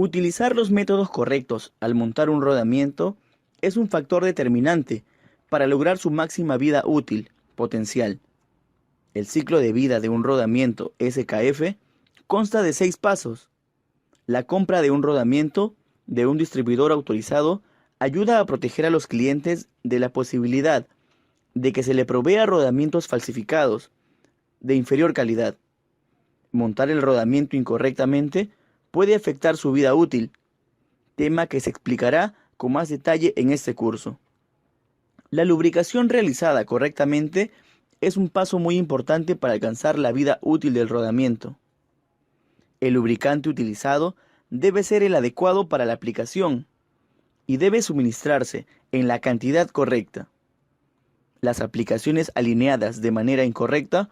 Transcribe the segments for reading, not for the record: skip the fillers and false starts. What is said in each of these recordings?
Utilizar los métodos correctos al montar un rodamiento es un factor determinante para lograr su máxima vida útil potencial. El ciclo de vida de un rodamiento SKF consta de 6 pasos. La compra de un rodamiento de un distribuidor autorizado ayuda a proteger a los clientes de la posibilidad de que se le provea rodamientos falsificados de inferior calidad. Montar el rodamiento incorrectamente puede afectar su vida útil, tema que se explicará con más detalle en este curso. La lubricación realizada correctamente es un paso muy importante para alcanzar la vida útil del rodamiento. El lubricante utilizado debe ser el adecuado para la aplicación y debe suministrarse en la cantidad correcta. Las aplicaciones alineadas de manera incorrecta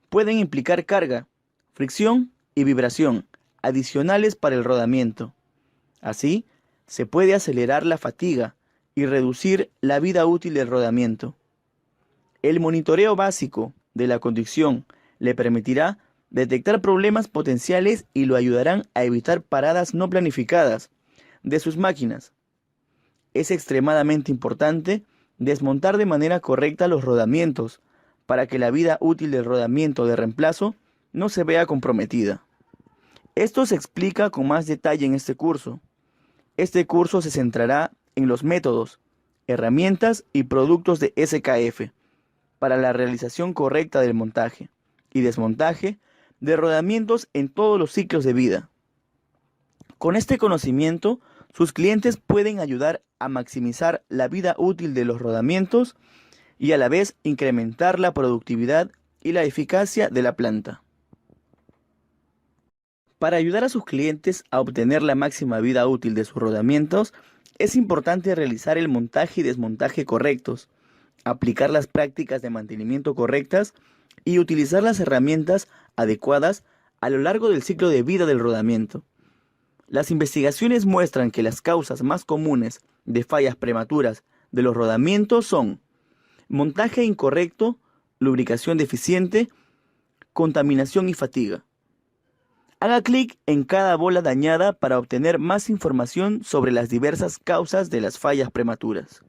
pueden implicar carga, fricción y vibración adicionales para el rodamiento. Así, se puede acelerar la fatiga y reducir la vida útil del rodamiento. El monitoreo básico de la conducción le permitirá detectar problemas potenciales y lo ayudarán a evitar paradas no planificadas de sus máquinas. Es extremadamente importante desmontar de manera correcta los rodamientos para que la vida útil del rodamiento de reemplazo no se vea comprometida. Esto se explica con más detalle en este curso. Este curso se centrará en los métodos, herramientas y productos de SKF para la realización correcta del montaje y desmontaje de rodamientos en todos los ciclos de vida. Con este conocimiento, sus clientes pueden ayudar a maximizar la vida útil de los rodamientos y a la vez incrementar la productividad y la eficacia de la planta. Para ayudar a sus clientes a obtener la máxima vida útil de sus rodamientos, es importante realizar el montaje y desmontaje correctos, aplicar las prácticas de mantenimiento correctas y utilizar las herramientas adecuadas a lo largo del ciclo de vida del rodamiento. Las investigaciones muestran que las causas más comunes de fallas prematuras de los rodamientos son montaje incorrecto, lubricación deficiente, contaminación y fatiga. Haga clic en cada bola dañada para obtener más información sobre las diversas causas de las fallas prematuras.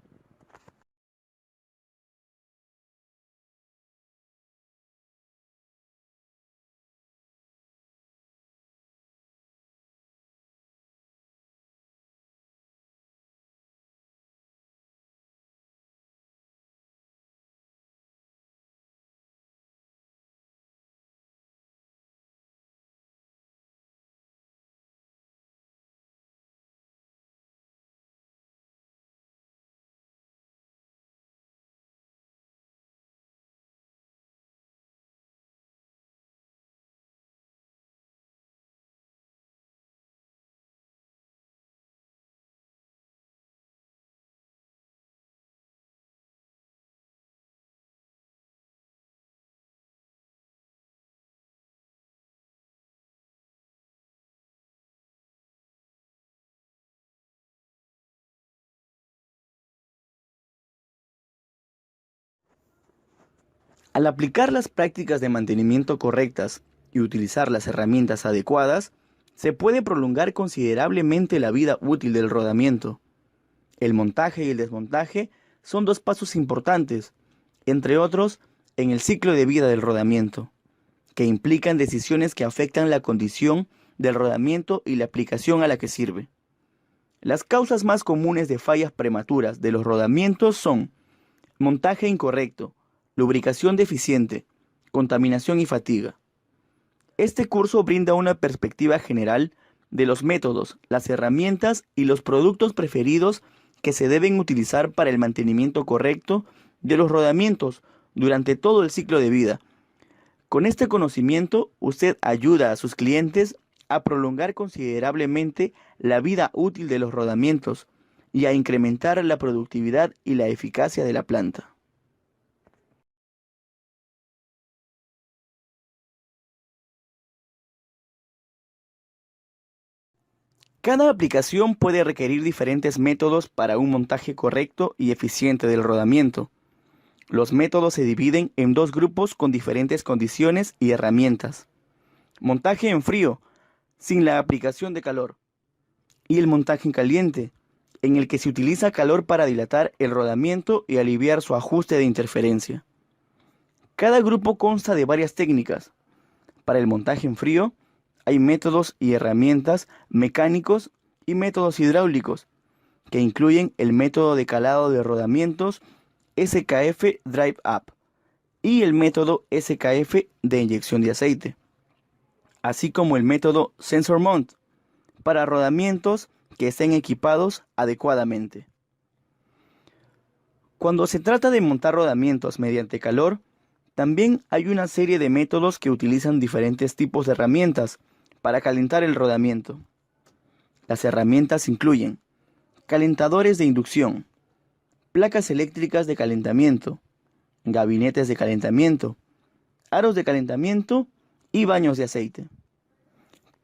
Al aplicar las prácticas de mantenimiento correctas y utilizar las herramientas adecuadas, se puede prolongar considerablemente la vida útil del rodamiento. El montaje y el desmontaje son dos pasos importantes, entre otros, en el ciclo de vida del rodamiento, que implican decisiones que afectan la condición del rodamiento y la aplicación a la que sirve. Las causas más comunes de fallas prematuras de los rodamientos son montaje incorrecto, lubricación deficiente, contaminación y fatiga. Este curso brinda una perspectiva general de los métodos, las herramientas y los productos preferidos que se deben utilizar para el mantenimiento correcto de los rodamientos durante todo el ciclo de vida. Con este conocimiento, usted ayuda a sus clientes a prolongar considerablemente la vida útil de los rodamientos y a incrementar la productividad y la eficacia de la planta. Cada aplicación puede requerir diferentes métodos para un montaje correcto y eficiente del rodamiento. Los métodos se dividen en dos grupos con diferentes condiciones y herramientas. Montaje en frío, sin la aplicación de calor. y el montaje en caliente, en el que se utiliza calor para dilatar el rodamiento y aliviar su ajuste de interferencia. Cada grupo consta de varias técnicas. Para el montaje en frío, hay métodos y herramientas mecánicos y métodos hidráulicos, que incluyen el método de calado de rodamientos SKF Drive Up y el método SKF de inyección de aceite, así como el método Sensor Mount para rodamientos que estén equipados adecuadamente. Cuando se trata de montar rodamientos mediante calor, también hay una serie de métodos que utilizan diferentes tipos de herramientas para calentar el rodamiento. Las herramientas incluyen calentadores de inducción, placas eléctricas de calentamiento, gabinetes de calentamiento, aros de calentamiento y baños de aceite.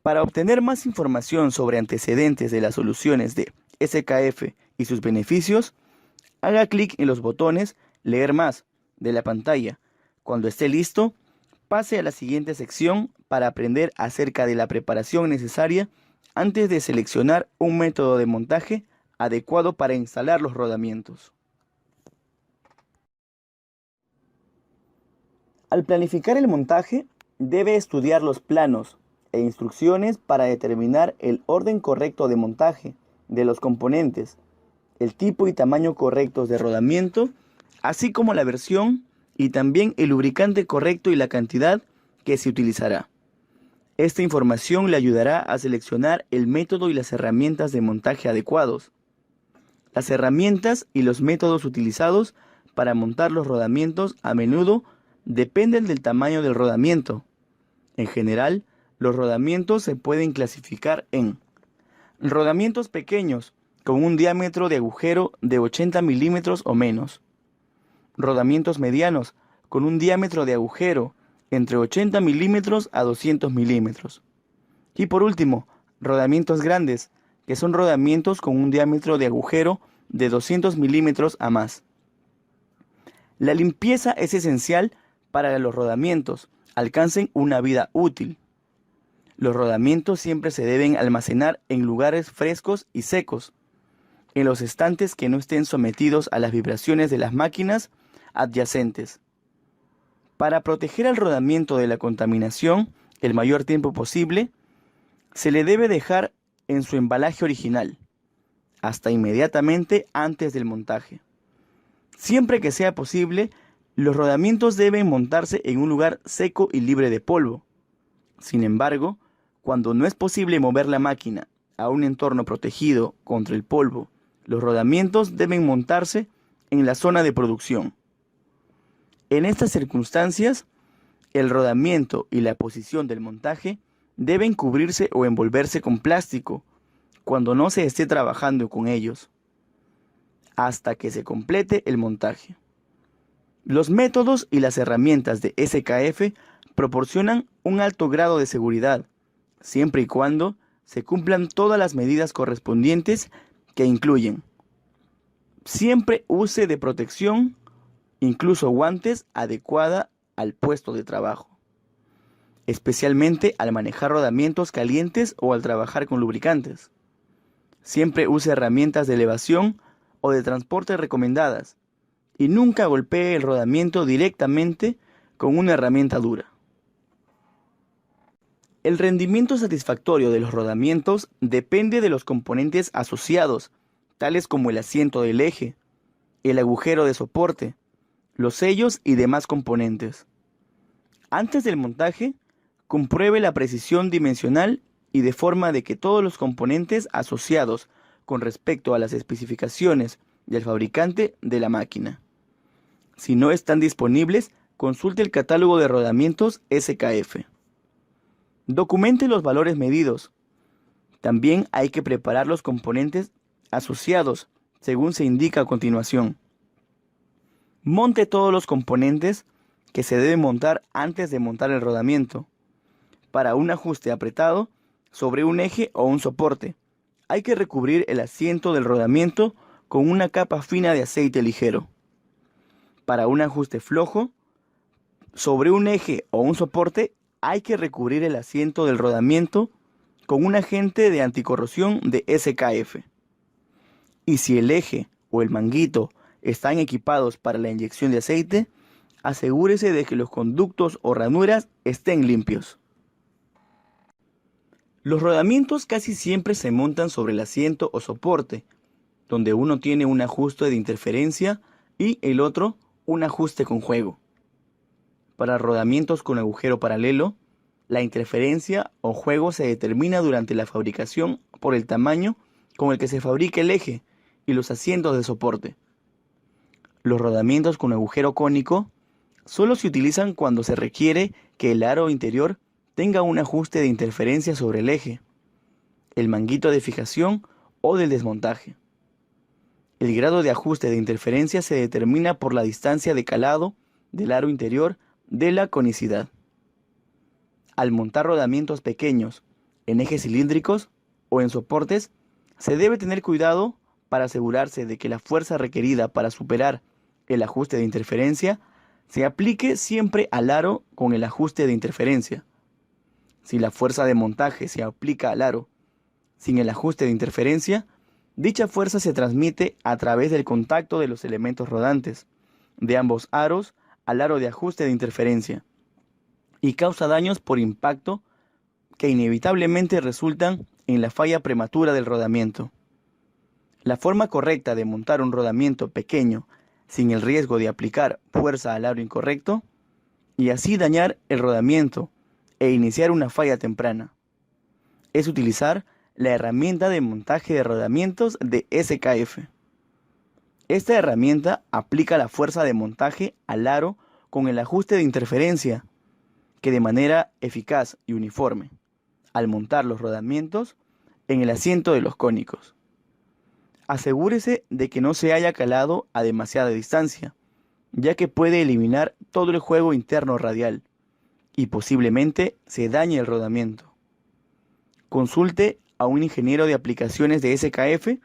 Para obtener más información sobre antecedentes de las soluciones de SKF y sus beneficios, haga clic en los botones Leer más de la pantalla. Cuando esté listo, pase a la siguiente sección para aprender acerca de la preparación necesaria antes de seleccionar un método de montaje adecuado para instalar los rodamientos. Al planificar el montaje, debe estudiar los planos e instrucciones para determinar el orden correcto de montaje de los componentes, el tipo y tamaño correctos de rodamiento, así como la versión y también el lubricante correcto y la cantidad que se utilizará. Esta información le ayudará a seleccionar el método y las herramientas de montaje adecuados. Las herramientas y los métodos utilizados para montar los rodamientos a menudo dependen del tamaño del rodamiento. En general, los rodamientos se pueden clasificar en rodamientos pequeños con un diámetro de agujero de 80 milímetros o menos, rodamientos medianos con un diámetro de agujero entre 80 milímetros a 200 milímetros. Y por último, rodamientos grandes, que son rodamientos con un diámetro de agujero de 200 milímetros a más. La limpieza es esencial para que los rodamientos alcancen una vida útil. Los rodamientos siempre se deben almacenar en lugares frescos y secos, en los estantes que no estén sometidos a las vibraciones de las máquinas adyacentes. Para proteger al rodamiento de la contaminación el mayor tiempo posible, se le debe dejar en su embalaje original, hasta inmediatamente antes del montaje. Siempre que sea posible, los rodamientos deben montarse en un lugar seco y libre de polvo. Sin embargo, cuando no es posible mover la máquina a un entorno protegido contra el polvo, los rodamientos deben montarse en la zona de producción. En estas circunstancias, el rodamiento y la posición del montaje deben cubrirse o envolverse con plástico cuando no se esté trabajando con ellos, hasta que se complete el montaje. Los métodos y las herramientas de SKF proporcionan un alto grado de seguridad, siempre y cuando se cumplan todas las medidas correspondientes que incluyen: siempre use de protección, incluso guantes, adecuada al puesto de trabajo, especialmente al manejar rodamientos calientes o al trabajar con lubricantes. Siempre use herramientas de elevación o de transporte recomendadas y nunca golpee el rodamiento directamente con una herramienta dura. El rendimiento satisfactorio de los rodamientos depende de los componentes asociados, tales como el asiento del eje, el agujero de soporte, los sellos y demás componentes. Antes del montaje, compruebe la precisión dimensional y de forma de que todos los componentes asociados con respecto a las especificaciones del fabricante de la máquina. Si no están disponibles, consulte el catálogo de rodamientos SKF. Documente los valores medidos. También hay que preparar los componentes asociados, según se indica a continuación. Monte todos los componentes que se deben montar antes de montar el rodamiento. Para un ajuste apretado sobre un eje o un soporte, hay que recubrir el asiento del rodamiento con una capa fina de aceite ligero. Para un ajuste flojo sobre un eje o un soporte, hay que recubrir el asiento del rodamiento con un agente de anticorrosión de SKF. Y si el eje o el manguito están equipados para la inyección de aceite, asegúrese de que los conductos o ranuras estén limpios. Los rodamientos casi siempre se montan sobre el asiento o soporte, donde uno tiene un ajuste de interferencia y el otro un ajuste con juego. Para rodamientos con agujero paralelo, la interferencia o juego se determina durante la fabricación por el tamaño con el que se fabrica el eje y los asientos de soporte. Los rodamientos con agujero cónico solo se utilizan cuando se requiere que el aro interior tenga un ajuste de interferencia sobre el eje, el manguito de fijación o del desmontaje. El grado de ajuste de interferencia se determina por la distancia de calado del aro interior de la conicidad. Al montar rodamientos pequeños en ejes cilíndricos o en soportes, se debe tener cuidado para asegurarse de que la fuerza requerida para superar el ajuste de interferencia se aplique siempre al aro con el ajuste de interferencia. Si la fuerza de montaje se aplica al aro sin el ajuste de interferencia, dicha fuerza se transmite a través del contacto de los elementos rodantes de ambos aros al aro de ajuste de interferencia y causa daños por impacto que inevitablemente resultan en la falla prematura del rodamiento. La forma correcta de montar un rodamiento pequeño sin el riesgo de aplicar fuerza al aro incorrecto y así dañar el rodamiento e iniciar una falla temprana es utilizar la herramienta de montaje de rodamientos de SKF. Esta herramienta aplica la fuerza de montaje al aro con el ajuste de interferencia que de manera eficaz y uniforme al montar los rodamientos en el asiento de los cónicos. Asegúrese de que no se haya calado a demasiada distancia, ya que puede eliminar todo el juego interno radial y posiblemente se dañe el rodamiento. Consulte a un ingeniero de aplicaciones de SKF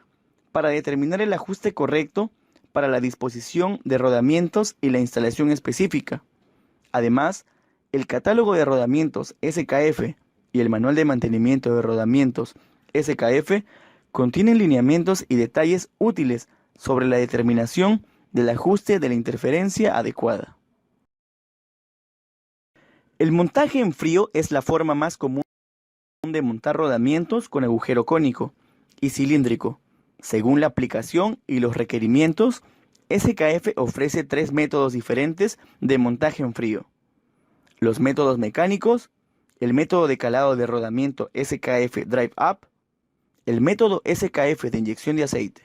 para determinar el ajuste correcto para la disposición de rodamientos y la instalación específica. Además, el catálogo de rodamientos SKF y el manual de mantenimiento de rodamientos SKF contienen lineamientos y detalles útiles sobre la determinación del ajuste de la interferencia adecuada. El montaje en frío es la forma más común de montar rodamientos con agujero cónico y cilíndrico. Según la aplicación y los requerimientos, SKF ofrece 3 métodos diferentes de montaje en frío. Los métodos mecánicos, el método de calado de rodamiento SKF Drive Up, el método SKF de inyección de aceite.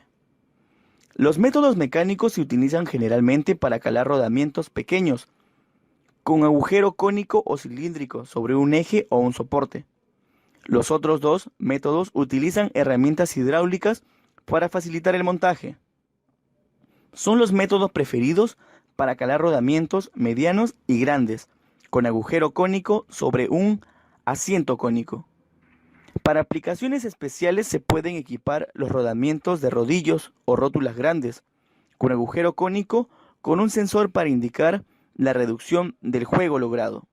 Los métodos mecánicos se utilizan generalmente para calar rodamientos pequeños, con agujero cónico o cilíndrico sobre un eje o un soporte. Los otros dos métodos utilizan herramientas hidráulicas para facilitar el montaje. Son los métodos preferidos para calar rodamientos medianos y grandes, con agujero cónico sobre un asiento cónico. Para aplicaciones especiales se pueden equipar los rodamientos de rodillos o rótulas grandes, con agujero cónico con un sensor para indicar la reducción del juego logrado.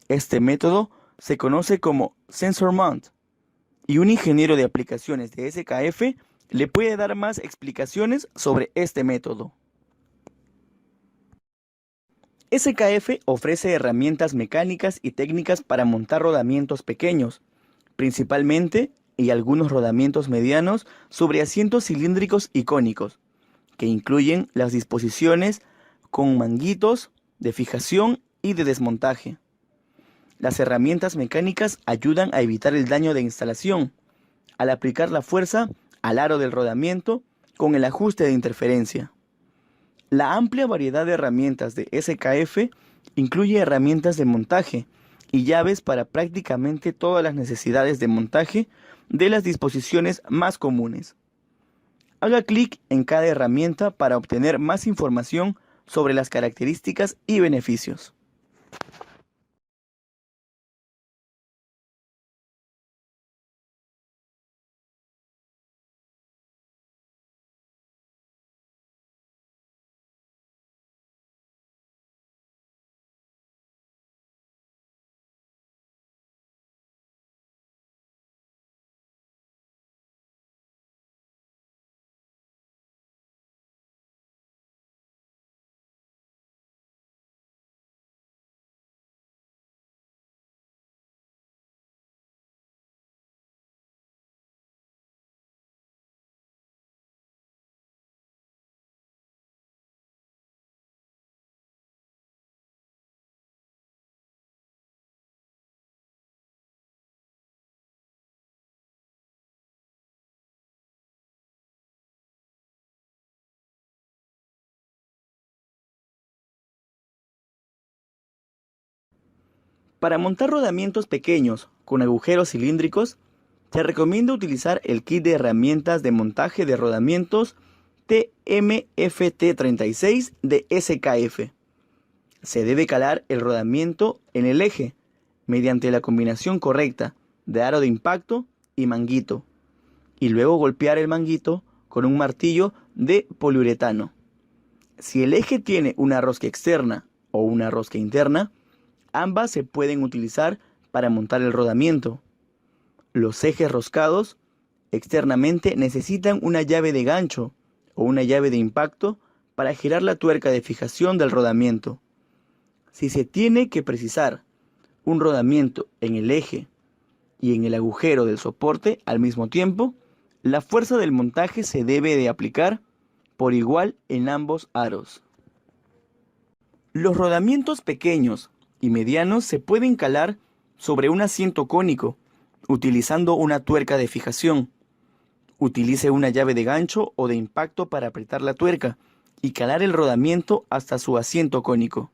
Este método se conoce como Sensor Mount y un ingeniero de aplicaciones de SKF le puede dar más explicaciones sobre este método. SKF ofrece herramientas mecánicas y técnicas para montar rodamientos pequeños, principalmente y algunos rodamientos medianos sobre asientos cilíndricos y cónicos, que incluyen las disposiciones con manguitos de fijación y de desmontaje. Las herramientas mecánicas ayudan a evitar el daño de instalación al aplicar la fuerza al aro del rodamiento con el ajuste de interferencia. La amplia variedad de herramientas de SKF incluye herramientas de montaje y llaves para prácticamente todas las necesidades de montaje de las disposiciones más comunes. Haga clic en cada herramienta para obtener más información sobre las características y beneficios. Para montar rodamientos pequeños con agujeros cilíndricos, se recomienda utilizar el kit de herramientas de montaje de rodamientos TMFT36 de SKF. Se debe calar el rodamiento en el eje mediante la combinación correcta de aro de impacto y manguito, y luego golpear el manguito con un martillo de poliuretano. Si el eje tiene una rosca externa o una rosca interna, ambas se pueden utilizar para montar el rodamiento. Los ejes roscados externamente necesitan una llave de gancho o una llave de impacto para girar la tuerca de fijación del rodamiento. Si se tiene que precisar un rodamiento en el eje y en el agujero del soporte al mismo tiempo, la fuerza del montaje se debe de aplicar por igual en ambos aros. Los rodamientos pequeños y medianos se pueden calar sobre un asiento cónico utilizando una tuerca de fijación. Utilice una llave de gancho o de impacto para apretar la tuerca y calar el rodamiento hasta su asiento cónico.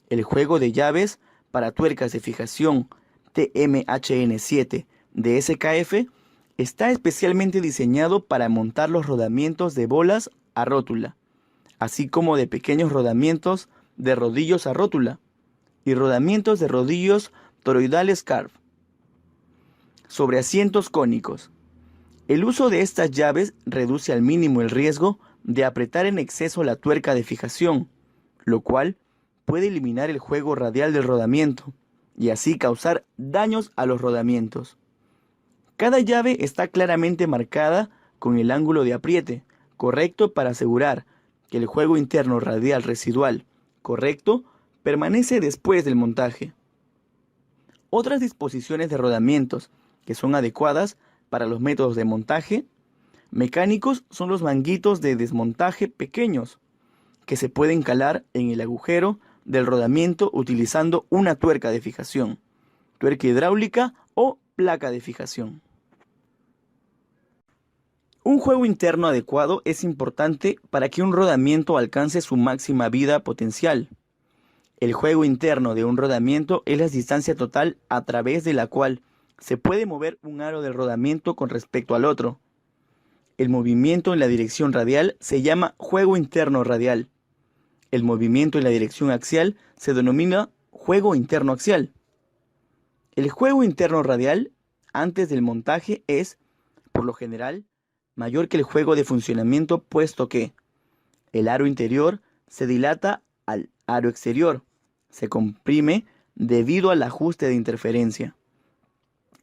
El juego de llaves para tuercas de fijación TMHN7 de SKF está especialmente diseñado para montar los rodamientos de bolas a rótula, así como de pequeños rodamientos de rodillos a rótula y rodamientos de rodillos toroidales carve sobre asientos cónicos. El uso de estas llaves reduce al mínimo el riesgo de apretar en exceso la tuerca de fijación, lo cual puede eliminar el juego radial del rodamiento y así causar daños a los rodamientos. Cada llave está claramente marcada con el ángulo de apriete correcto para asegurar que el juego interno radial residual correcto permanece después del montaje. Otras disposiciones de rodamientos que son adecuadas para los métodos de montaje mecánicos son los manguitos de desmontaje pequeños que se pueden calar en el agujero del rodamiento utilizando una tuerca de fijación, tuerca hidráulica o placa de fijación. Un juego interno adecuado es importante para que un rodamiento alcance su máxima vida potencial. El juego interno de un rodamiento es la distancia total a través de la cual se puede mover un aro del rodamiento con respecto al otro. El movimiento en la dirección radial se llama juego interno radial. El movimiento en la dirección axial se denomina juego interno axial. El juego interno radial antes del montaje es, por lo general, mayor que el juego de funcionamiento, puesto que el aro interior se dilata al aro exterior, se comprime debido al ajuste de interferencia,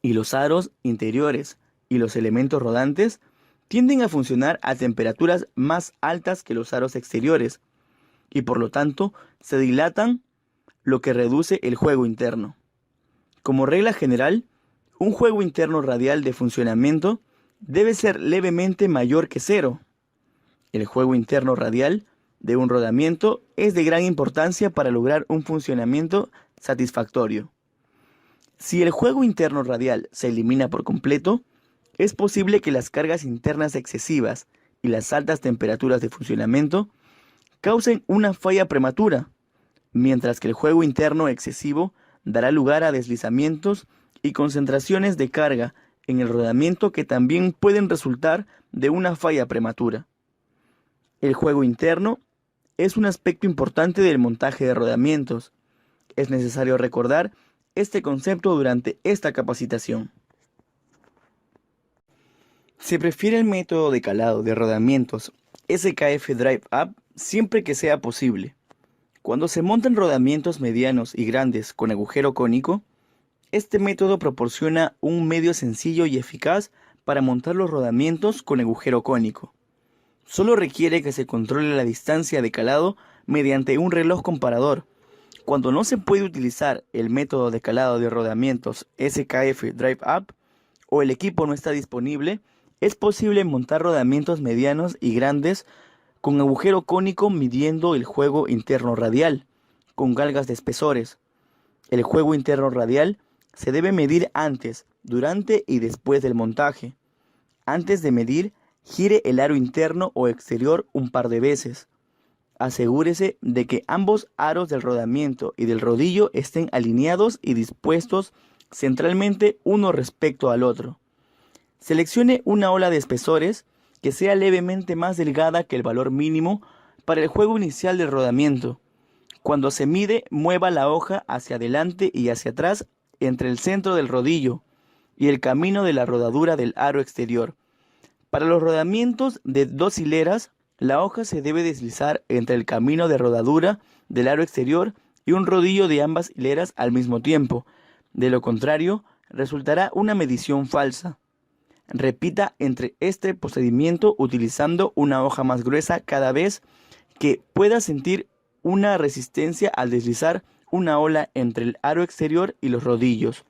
y los aros interiores y los elementos rodantes tienden a funcionar a temperaturas más altas que los aros exteriores, y por lo tanto se dilatan, lo que reduce el juego interno. Como regla general, un juego interno radial de funcionamiento debe ser levemente mayor que cero. El juego interno radial de un rodamiento es de gran importancia para lograr un funcionamiento satisfactorio. Si el juego interno radial se elimina por completo, es posible que las cargas internas excesivas y las altas temperaturas de funcionamiento causen una falla prematura, mientras que el juego interno excesivo dará lugar a deslizamientos y concentraciones de carga en el rodamiento que también pueden resultar de una falla prematura. El juego interno es un aspecto importante del montaje de rodamientos. Es necesario recordar este concepto durante esta capacitación. Se prefiere el método de calado de rodamientos SKF Drive Up siempre que sea posible. Cuando se montan rodamientos medianos y grandes con agujero cónico, este método proporciona un medio sencillo y eficaz para montar los rodamientos con agujero cónico. Solo requiere que se controle la distancia de calado mediante un reloj comparador. Cuando no se puede utilizar el método de calado de rodamientos SKF Drive Up o el equipo no está disponible, es posible montar rodamientos medianos y grandes con agujero cónico midiendo el juego interno radial, con galgas de espesores. El juego interno radial se debe medir antes, durante y después del montaje. Antes de medir, gire el aro interno o exterior un par de veces. Asegúrese de que ambos aros del rodamiento y del rodillo estén alineados y dispuestos centralmente uno respecto al otro. Seleccione una ola de espesores que sea levemente más delgada que el valor mínimo para el juego inicial del rodamiento. Cuando se mide, mueva la hoja hacia adelante y hacia atrás entre el centro del rodillo y el camino de la rodadura del aro exterior. Para los rodamientos de 2 hileras, la hoja se debe deslizar entre el camino de rodadura del aro exterior y un rodillo de ambas hileras al mismo tiempo. De lo contrario, resultará una medición falsa. Repita entre este procedimiento utilizando una hoja más gruesa cada vez que pueda sentir una resistencia al deslizar una ola entre el aro exterior y los rodillos.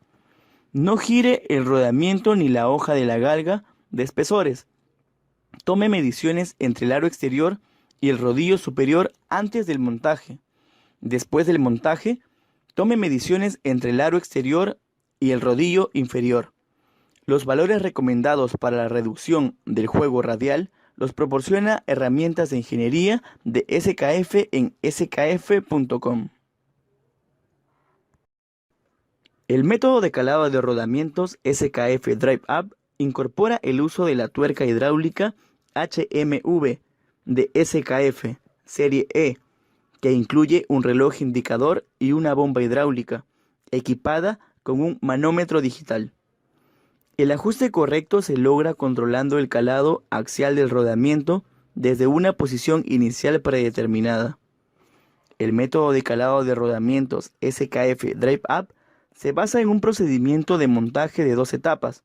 No gire el rodamiento ni la hoja de la galga de espesores. Tome mediciones entre el aro exterior y el rodillo superior antes del montaje. Después del montaje, tome mediciones entre el aro exterior y el rodillo inferior. Los valores recomendados para la reducción del juego radial los proporciona herramientas de ingeniería de SKF en skf.com. El método de calado de rodamientos SKF Drive Up incorpora el uso de la tuerca hidráulica HMV de SKF Serie E, que incluye un reloj indicador y una bomba hidráulica, equipada con un manómetro digital. El ajuste correcto se logra controlando el calado axial del rodamiento desde una posición inicial predeterminada. El método de calado de rodamientos SKF Drive Up se basa en un procedimiento de montaje de 2 etapas.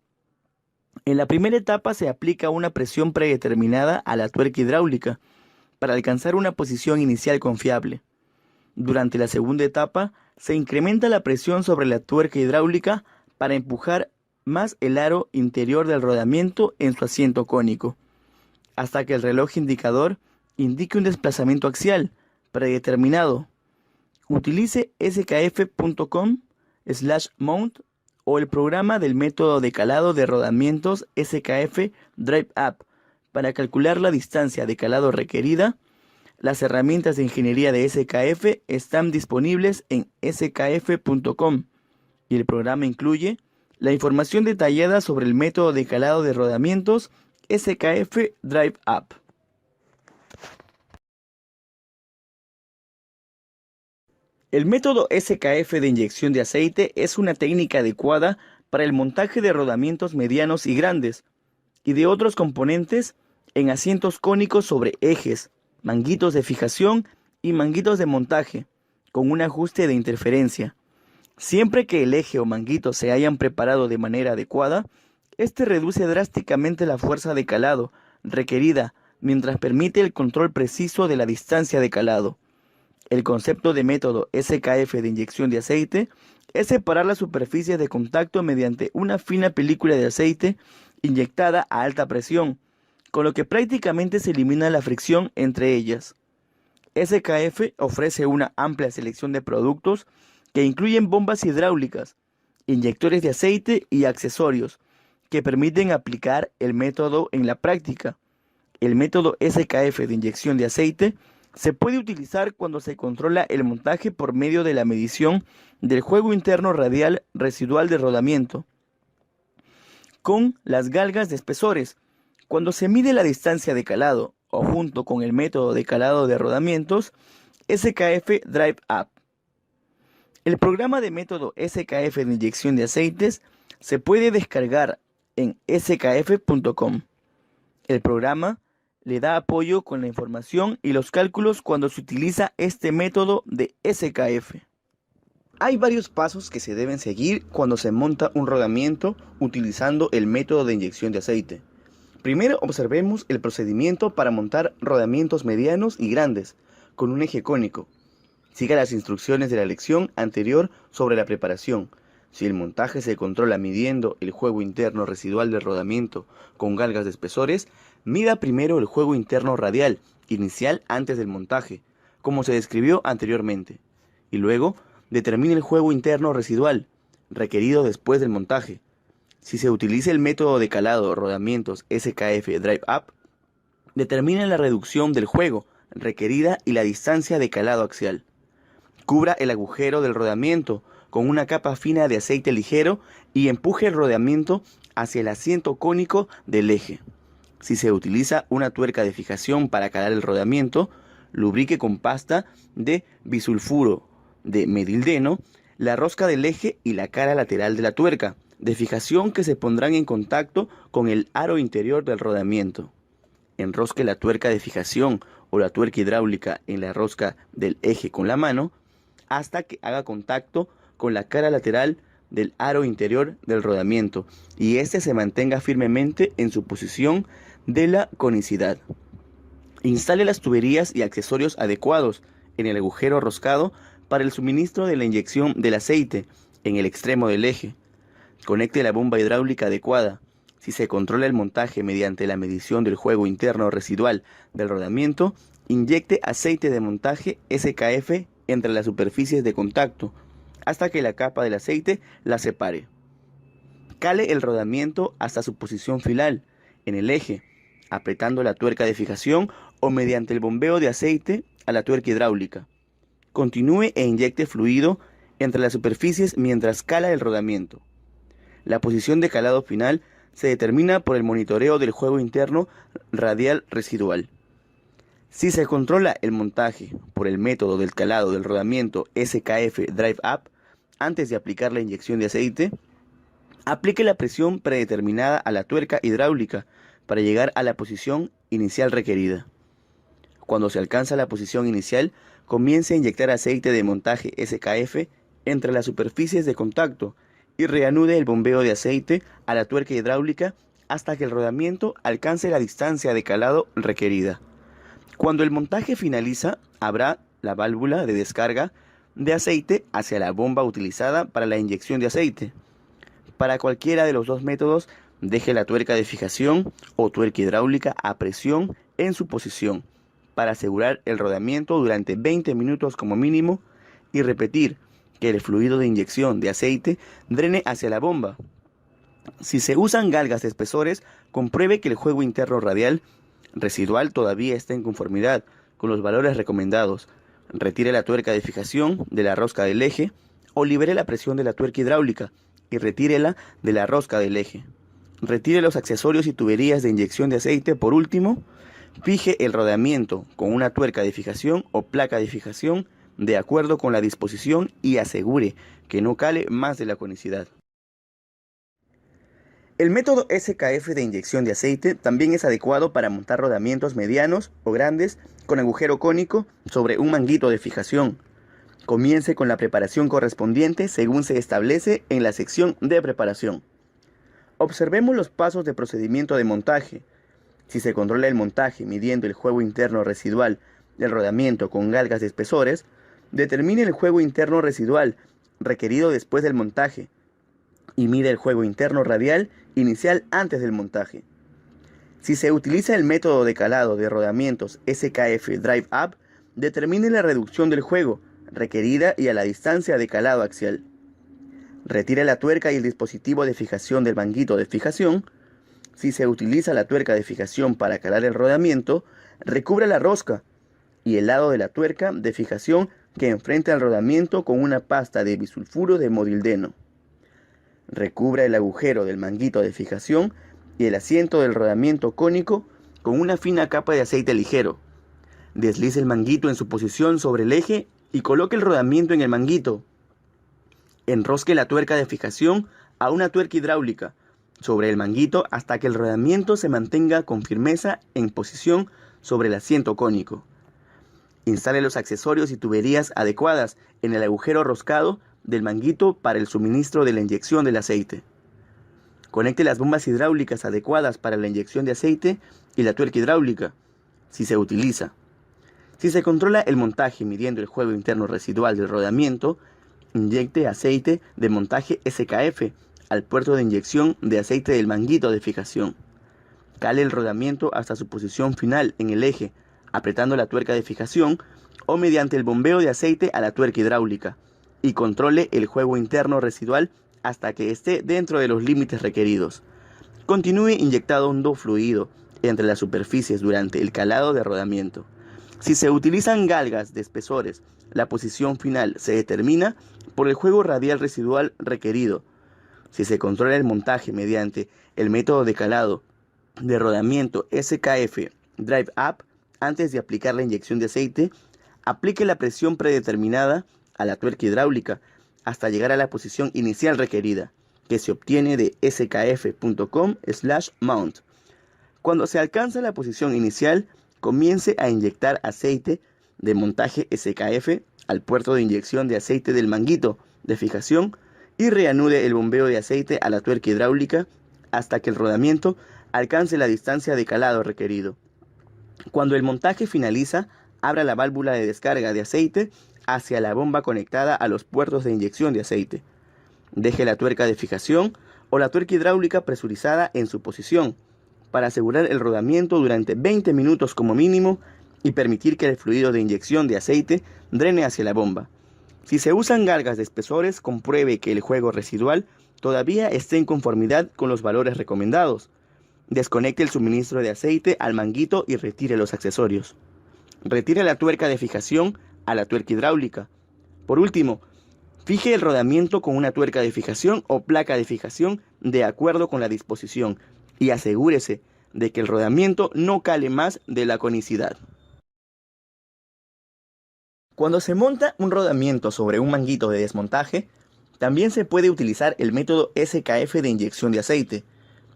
En la primera etapa se aplica una presión predeterminada a la tuerca hidráulica para alcanzar una posición inicial confiable. Durante la segunda etapa se incrementa la presión sobre la tuerca hidráulica para empujar más el aro interior del rodamiento en su asiento cónico, hasta que el reloj indicador indique un desplazamiento axial predeterminado. Utilice skf.com/mount o el programa del método de calado de rodamientos SKF Drive Up para calcular la distancia de calado requerida. Las herramientas de ingeniería de SKF están disponibles en skf.com y el programa incluye la información detallada sobre el método de calado de rodamientos SKF Drive Up. El método SKF de inyección de aceite es una técnica adecuada para el montaje de rodamientos medianos y grandes y de otros componentes en asientos cónicos sobre ejes, manguitos de fijación y manguitos de montaje, con un ajuste de interferencia. Siempre que el eje o manguito se hayan preparado de manera adecuada, este reduce drásticamente la fuerza de calado requerida mientras permite el control preciso de la distancia de calado. El concepto de método SKF de inyección de aceite es separar las superficies de contacto mediante una fina película de aceite inyectada a alta presión, con lo que prácticamente se elimina la fricción entre ellas. SKF ofrece una amplia selección de productos que incluyen bombas hidráulicas, inyectores de aceite y accesorios que permiten aplicar el método en la práctica. El método SKF de inyección de aceite se puede utilizar cuando se controla el montaje por medio de la medición del juego interno radial residual de rodamiento con las galgas de espesores, cuando se mide la distancia de calado o junto con el método de calado de rodamientos SKF Drive Up. El programa de método SKF de inyección de aceites se puede descargar en skf.com. El programa le da apoyo con la información y los cálculos cuando se utiliza este método de SKF. Hay varios pasos que se deben seguir cuando se monta un rodamiento utilizando el método de inyección de aceite. Primero observemos el procedimiento para montar rodamientos medianos y grandes con un eje cónico. Siga las instrucciones de la lección anterior sobre la preparación. Si el montaje se controla midiendo el juego interno residual del rodamiento con galgas de espesores, mida primero el juego interno radial inicial antes del montaje, como se describió anteriormente, y luego determine el juego interno residual requerido después del montaje. Si se utiliza el método de calado rodamientos SKF Drive Up, determine la reducción del juego requerida y la distancia de calado axial. Cubra el agujero del rodamiento con una capa fina de aceite ligero y empuje el rodamiento hacia el asiento cónico del eje. Si se utiliza una tuerca de fijación para calar el rodamiento, lubrique con pasta de bisulfuro de medildeno la rosca del eje y la cara lateral de la tuerca de fijación que se pondrán en contacto con el aro interior del rodamiento. Enrosque la tuerca de fijación o la tuerca hidráulica en la rosca del eje con la mano hasta que haga contacto con la cara lateral del aro interior del rodamiento y éste se mantenga firmemente en su posición de la conicidad. Instale las tuberías y accesorios adecuados en el agujero roscado para el suministro de la inyección del aceite en el extremo del eje. Conecte la bomba hidráulica adecuada. Si se controla el montaje mediante la medición del juego interno residual del rodamiento, inyecte aceite de montaje SKF entre las superficies de contacto hasta que la capa del aceite la separe. Cale el rodamiento hasta su posición final en el eje, apretando la tuerca de fijación o mediante el bombeo de aceite a la tuerca hidráulica. Continúe e inyecte fluido entre las superficies mientras cala el rodamiento. La posición de calado final se determina por el monitoreo del juego interno radial residual. Si se controla el montaje por el método del calado del rodamiento SKF Drive Up antes de aplicar la inyección de aceite, aplique la presión predeterminada a la tuerca hidráulica para llegar a la posición inicial requerida. Cuando se alcanza la posición inicial, comience a inyectar aceite de montaje SKF entre las superficies de contacto y reanude el bombeo de aceite a la tuerca hidráulica hasta que el rodamiento alcance la distancia de calado requerida. Cuando el montaje finaliza, habrá la válvula de descarga de aceite hacia la bomba utilizada para la inyección de aceite. Para cualquiera de los dos métodos, deje la tuerca de fijación o tuerca hidráulica a presión en su posición para asegurar el rodamiento durante 20 minutos como mínimo y repetir que el fluido de inyección de aceite drene hacia la bomba. Si se usan galgas de espesores, compruebe que el juego interno radial residual todavía está en conformidad con los valores recomendados. Retire la tuerca de fijación de la rosca del eje o libere la presión de la tuerca hidráulica y retírela de la rosca del eje. Retire los accesorios y tuberías de inyección de aceite. Por último, fije el rodamiento con una tuerca de fijación o placa de fijación de acuerdo con la disposición y asegure que no cale más de la conicidad. El método SKF de inyección de aceite también es adecuado para montar rodamientos medianos o grandes con agujero cónico sobre un manguito de fijación. Comience con la preparación correspondiente según se establece en la sección de preparación. Observemos los pasos de procedimiento de montaje. Si se controla el montaje midiendo el juego interno residual del rodamiento con galgas de espesores, determine el juego interno residual requerido después del montaje y mide el juego interno radial inicial antes del montaje. Si se utiliza el método de calado de rodamientos SKF Drive Up, determine la reducción del juego requerida y a la distancia de calado axial. Retire la tuerca y el dispositivo de fijación del manguito de fijación. Si se utiliza la tuerca de fijación para calar el rodamiento, recubra la rosca y el lado de la tuerca de fijación que enfrenta al rodamiento con una pasta de bisulfuro de medildeno. Recubra el agujero del manguito de fijación y el asiento del rodamiento cónico con una fina capa de aceite ligero. Deslice el manguito en su posición sobre el eje y coloque el rodamiento en el manguito. Enrosque la tuerca de fijación a una tuerca hidráulica sobre el manguito hasta que el rodamiento se mantenga con firmeza en posición sobre el asiento cónico. Instale los accesorios y tuberías adecuadas en el agujero roscado del manguito para el suministro de la inyección del aceite. Conecte las bombas hidráulicas adecuadas para la inyección de aceite y la tuerca hidráulica, si se utiliza. Si se controla el montaje midiendo el juego interno residual del rodamiento, inyecte aceite de montaje SKF al puerto de inyección de aceite del manguito de fijación. Cale el rodamiento hasta su posición final en el eje, apretando la tuerca de fijación o mediante el bombeo de aceite a la tuerca hidráulica, y controle el juego interno residual hasta que esté dentro de los límites requeridos. Continúe inyectando fluido entre las superficies durante el calado de rodamiento. Si se utilizan galgas de espesores, la posición final se determina por el juego radial residual requerido. Si se controla el montaje mediante el método de calado de rodamiento SKF Drive Up, antes de aplicar la inyección de aceite, aplique la presión predeterminada a la tuerca hidráulica hasta llegar a la posición inicial requerida, que se obtiene de skf.com/mount. Cuando se alcanza la posición inicial, comience a inyectar aceite de montaje SKF al puerto de inyección de aceite del manguito de fijación y reanude el bombeo de aceite a la tuerca hidráulica hasta que el rodamiento alcance la distancia de calado requerido. Cuando el montaje finaliza, abra la válvula de descarga de aceite hacia la bomba conectada a los puertos de inyección de aceite. Deje la tuerca de fijación o la tuerca hidráulica presurizada en su posición para asegurar el rodamiento durante 20 minutos como mínimo y permitir que el fluido de inyección de aceite drene hacia la bomba. Si se usan galgas de espesores, compruebe que el juego residual todavía esté en conformidad con los valores recomendados. Desconecte el suministro de aceite al manguito y retire los accesorios. Retire la tuerca de fijación a la tuerca hidráulica. Por último, fije el rodamiento con una tuerca de fijación o placa de fijación de acuerdo con la disposición y asegúrese de que el rodamiento no cale más de la conicidad. Cuando se monta un rodamiento sobre un manguito de desmontaje, también se puede utilizar el método SKF de inyección de aceite.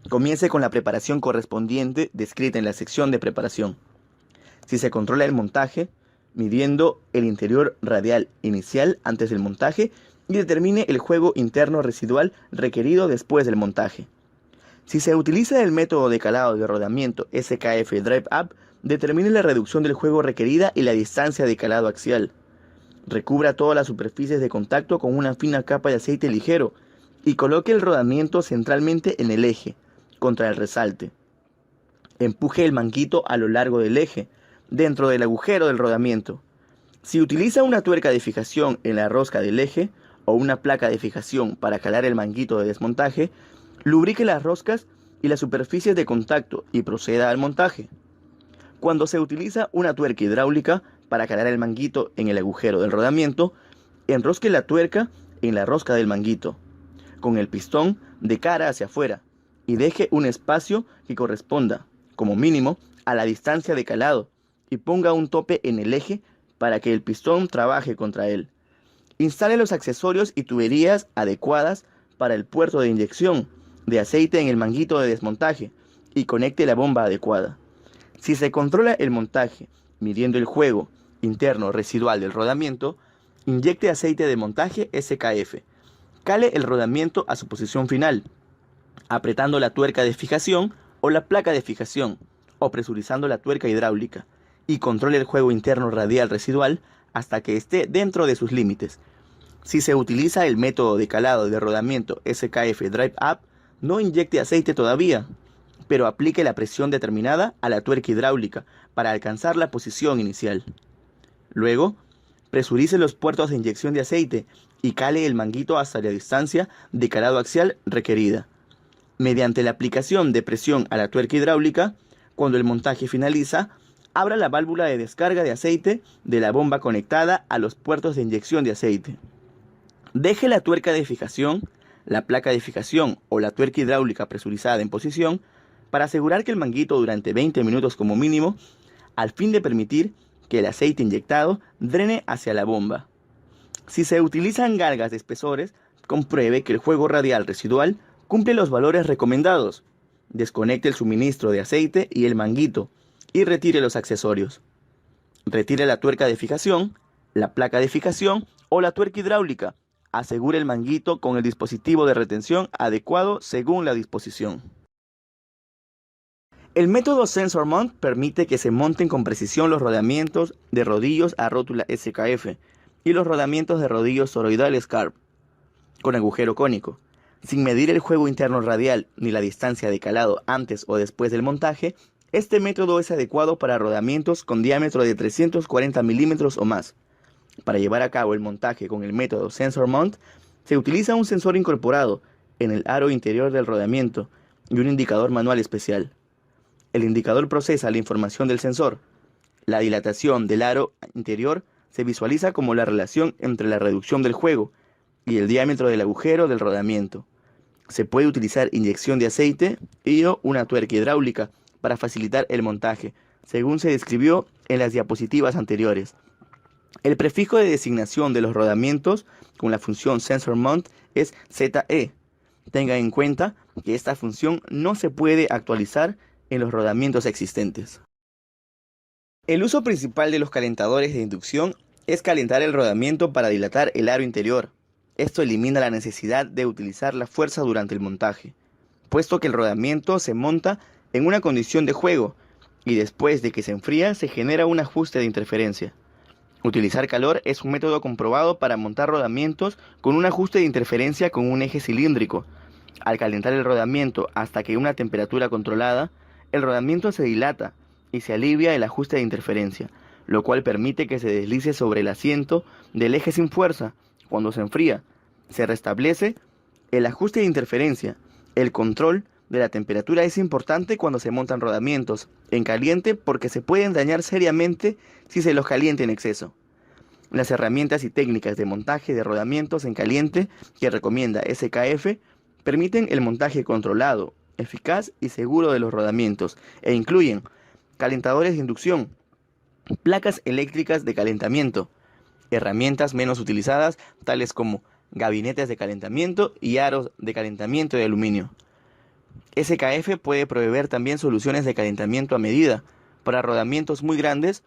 Comience con la preparación correspondiente descrita en la sección de preparación. Si se controla el montaje, midiendo el interior radial inicial antes del montaje y determine el juego interno residual requerido después del montaje. Si se utiliza el método de calado de rodamiento SKF Drive Up, determine la reducción del juego requerida y la distancia de calado axial. Recubra todas las superficies de contacto con una fina capa de aceite ligero y coloque el rodamiento centralmente en el eje, contra el resalte. Empuje el manguito a lo largo del eje, dentro del agujero del rodamiento. Si utiliza una tuerca de fijación en la rosca del eje o una placa de fijación para calar el manguito de desmontaje, lubrique las roscas y las superficies de contacto y proceda al montaje. Cuando se utiliza una tuerca hidráulica para calar el manguito en el agujero del rodamiento, enrosque la tuerca en la rosca del manguito, con el pistón de cara hacia afuera, y deje un espacio que corresponda, como mínimo, a la distancia de calado, y ponga un tope en el eje para que el pistón trabaje contra él. Instale los accesorios y tuberías adecuadas para el puerto de inyección de aceite en el manguito de desmontaje y conecte la bomba adecuada. Si se controla el montaje midiendo el juego interno residual del rodamiento, inyecte aceite de montaje SKF. Cale el rodamiento a su posición final, apretando la tuerca de fijación o la placa de fijación, o presurizando la tuerca hidráulica, y controle el juego interno radial residual hasta que esté dentro de sus límites. Si se utiliza el método de calado de rodamiento SKF Drive Up, no inyecte aceite todavía, pero aplique la presión determinada a la tuerca hidráulica para alcanzar la posición inicial. Luego, presurice los puertos de inyección de aceite y cale el manguito hasta la distancia de calado axial requerida. Mediante la aplicación de presión a la tuerca hidráulica, cuando el montaje finaliza, abra la válvula de descarga de aceite de la bomba conectada a los puertos de inyección de aceite. Deje la tuerca de fijación, la placa de fijación o la tuerca hidráulica presurizada en posición para asegurar que el manguito durante 20 minutos como mínimo, al fin de permitir que el aceite inyectado drene hacia la bomba. Si se utilizan galgas de espesores, compruebe que el juego radial residual cumple los valores recomendados. Desconecte el suministro de aceite y el manguito y retire los accesorios. Retire la tuerca de fijación, la placa de fijación o la tuerca hidráulica. Asegure el manguito con el dispositivo de retención adecuado según la disposición. El método Sensor Mount permite que se monten con precisión los rodamientos de rodillos a rótula SKF y los rodamientos de rodillos toroidales CARB con agujero cónico. Sin medir el juego interno radial ni la distancia de calado antes o después del montaje, este método es adecuado para rodamientos con diámetro de 340 milímetros o más. Para llevar a cabo el montaje con el método Sensor Mount, se utiliza un sensor incorporado en el aro interior del rodamiento y un indicador manual especial. El indicador procesa la información del sensor, La dilatación del aro interior se visualiza como la relación entre la reducción del juego y el diámetro del agujero del rodamiento. Se puede utilizar inyección de aceite y/o una tuerca hidráulica para facilitar el montaje, según se describió en las diapositivas anteriores. El prefijo de designación de los rodamientos con la función Sensor Mount es ZE. Tenga en cuenta que esta función no se puede actualizar en los rodamientos existentes. El uso principal de los calentadores de inducción es calentar el rodamiento para dilatar el aro interior. Esto elimina la necesidad de utilizar la fuerza durante el montaje, puesto que el rodamiento se monta en una condición de juego y después de que se enfría se genera un ajuste de interferencia. Utilizar calor es un método comprobado para montar rodamientos con un ajuste de interferencia con un eje cilíndrico. Al calentar el rodamiento hasta que una temperatura controlada, el rodamiento se dilata y se alivia el ajuste de interferencia, lo cual permite que se deslice sobre el asiento del eje sin fuerza. Cuando se enfría, se restablece el ajuste de interferencia. El control de la temperatura es importante cuando se montan rodamientos en caliente porque se pueden dañar seriamente si se los calienta en exceso. Las herramientas y técnicas de montaje de rodamientos en caliente que recomienda SKF permiten el montaje controlado, eficaz y seguro de los rodamientos e incluyen calentadores de inducción, placas eléctricas de calentamiento, herramientas menos utilizadas tales como gabinetes de calentamiento y aros de calentamiento de aluminio. SKF puede proveer también soluciones de calentamiento a medida para rodamientos muy grandes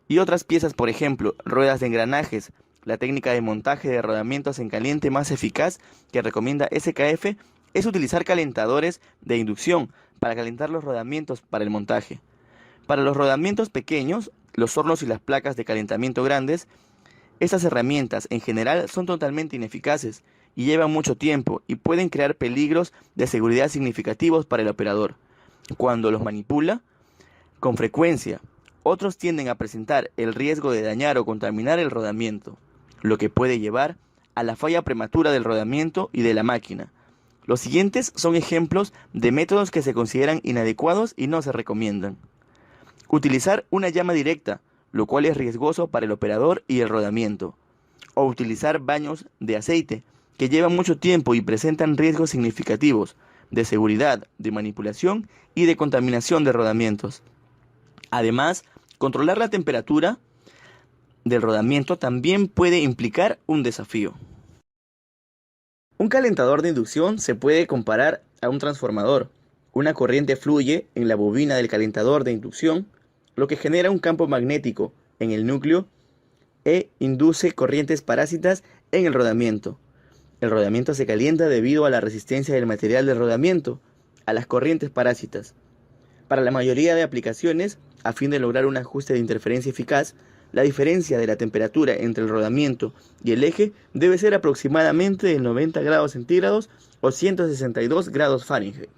y otras piezas, por ejemplo, ruedas de engranajes. La técnica de montaje de rodamientos en caliente más eficaz que recomienda SKF es utilizar calentadores de inducción para calentar los rodamientos para el montaje. Para los rodamientos pequeños, los hornos y las placas de calentamiento grandes, estas herramientas en general son totalmente ineficaces y llevan mucho tiempo y pueden crear peligros de seguridad significativos para el operador cuando los manipula con frecuencia. Otros tienden a presentar el riesgo de dañar o contaminar el rodamiento, lo que puede llevar a la falla prematura del rodamiento y de la máquina. Los siguientes son ejemplos de métodos que se consideran inadecuados y no se recomiendan. Utilizar una llama directa, lo cual es riesgoso para el operador y el rodamiento. O utilizar baños de aceite, que llevan mucho tiempo y presentan riesgos significativos de seguridad, de manipulación y de contaminación de rodamientos. Además, controlar la temperatura del rodamiento también puede implicar un desafío. Un calentador de inducción se puede comparar a un transformador. Una corriente fluye en la bobina del calentador de inducción, lo que genera un campo magnético en el núcleo e induce corrientes parásitas en el rodamiento. El rodamiento se calienta debido a la resistencia del material del rodamiento a las corrientes parásitas. Para la mayoría de aplicaciones, a fin de lograr un ajuste de interferencia eficaz, la diferencia de la temperatura entre el rodamiento y el eje debe ser aproximadamente de 90 grados centígrados o 162 grados Fahrenheit.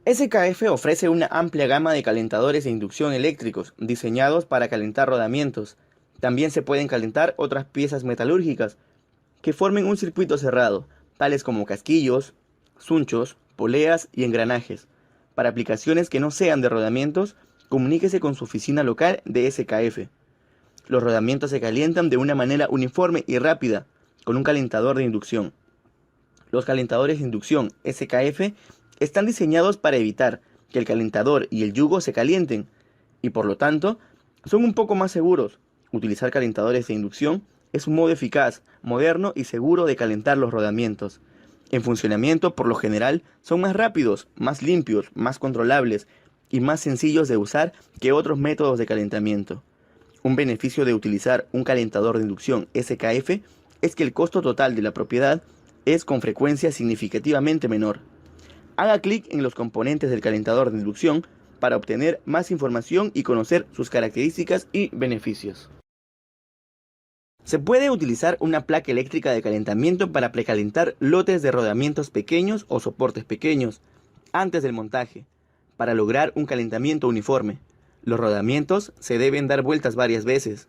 SKF ofrece una amplia gama de calentadores de inducción eléctricos diseñados para calentar rodamientos. También se pueden calentar otras piezas metalúrgicas que formen un circuito cerrado, tales como casquillos, sunchos, poleas y engranajes. Para aplicaciones que no sean de rodamientos, comuníquese con su oficina local de SKF. Los rodamientos se calientan de una manera uniforme y rápida con un calentador de inducción. Los calentadores de inducción SKF están diseñados para evitar que el calentador y el yugo se calienten y por lo tanto son un poco más seguros. Utilizar calentadores de inducción es un modo eficaz, moderno y seguro de calentar los rodamientos. En funcionamiento, por lo general, son más rápidos, más limpios, más controlables y más sencillos de usar que otros métodos de calentamiento. Un beneficio de utilizar un calentador de inducción SKF es que el costo total de la propiedad es con frecuencia significativamente menor. Haga clic en los componentes del calentador de inducción para obtener más información y conocer sus características y beneficios. Se puede utilizar una placa eléctrica de calentamiento para precalentar lotes de rodamientos pequeños o soportes pequeños antes del montaje, para lograr un calentamiento uniforme. Los rodamientos se deben dar vueltas varias veces.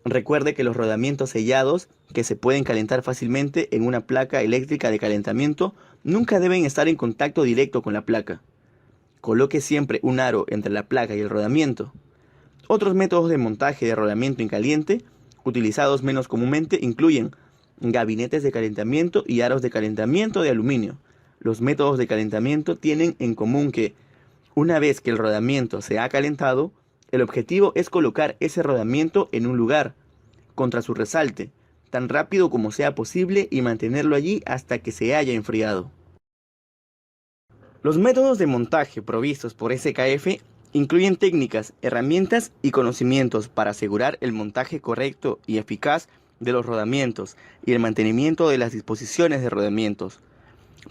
Recuerde que los rodamientos sellados, que se pueden calentar fácilmente en una placa eléctrica de calentamiento, nunca deben estar en contacto directo con la placa. Coloque siempre un aro entre la placa y el rodamiento. Otros métodos de montaje de rodamiento en caliente, utilizados menos comúnmente, incluyen gabinetes de calentamiento y aros de calentamiento de aluminio. Los métodos de calentamiento tienen en común que, una vez que el rodamiento se ha calentado, el objetivo es colocar ese rodamiento en un lugar, contra su resalte, tan rápido como sea posible y mantenerlo allí hasta que se haya enfriado. Los métodos de montaje provistos por SKF incluyen técnicas, herramientas y conocimientos para asegurar el montaje correcto y eficaz de los rodamientos y el mantenimiento de las disposiciones de rodamientos.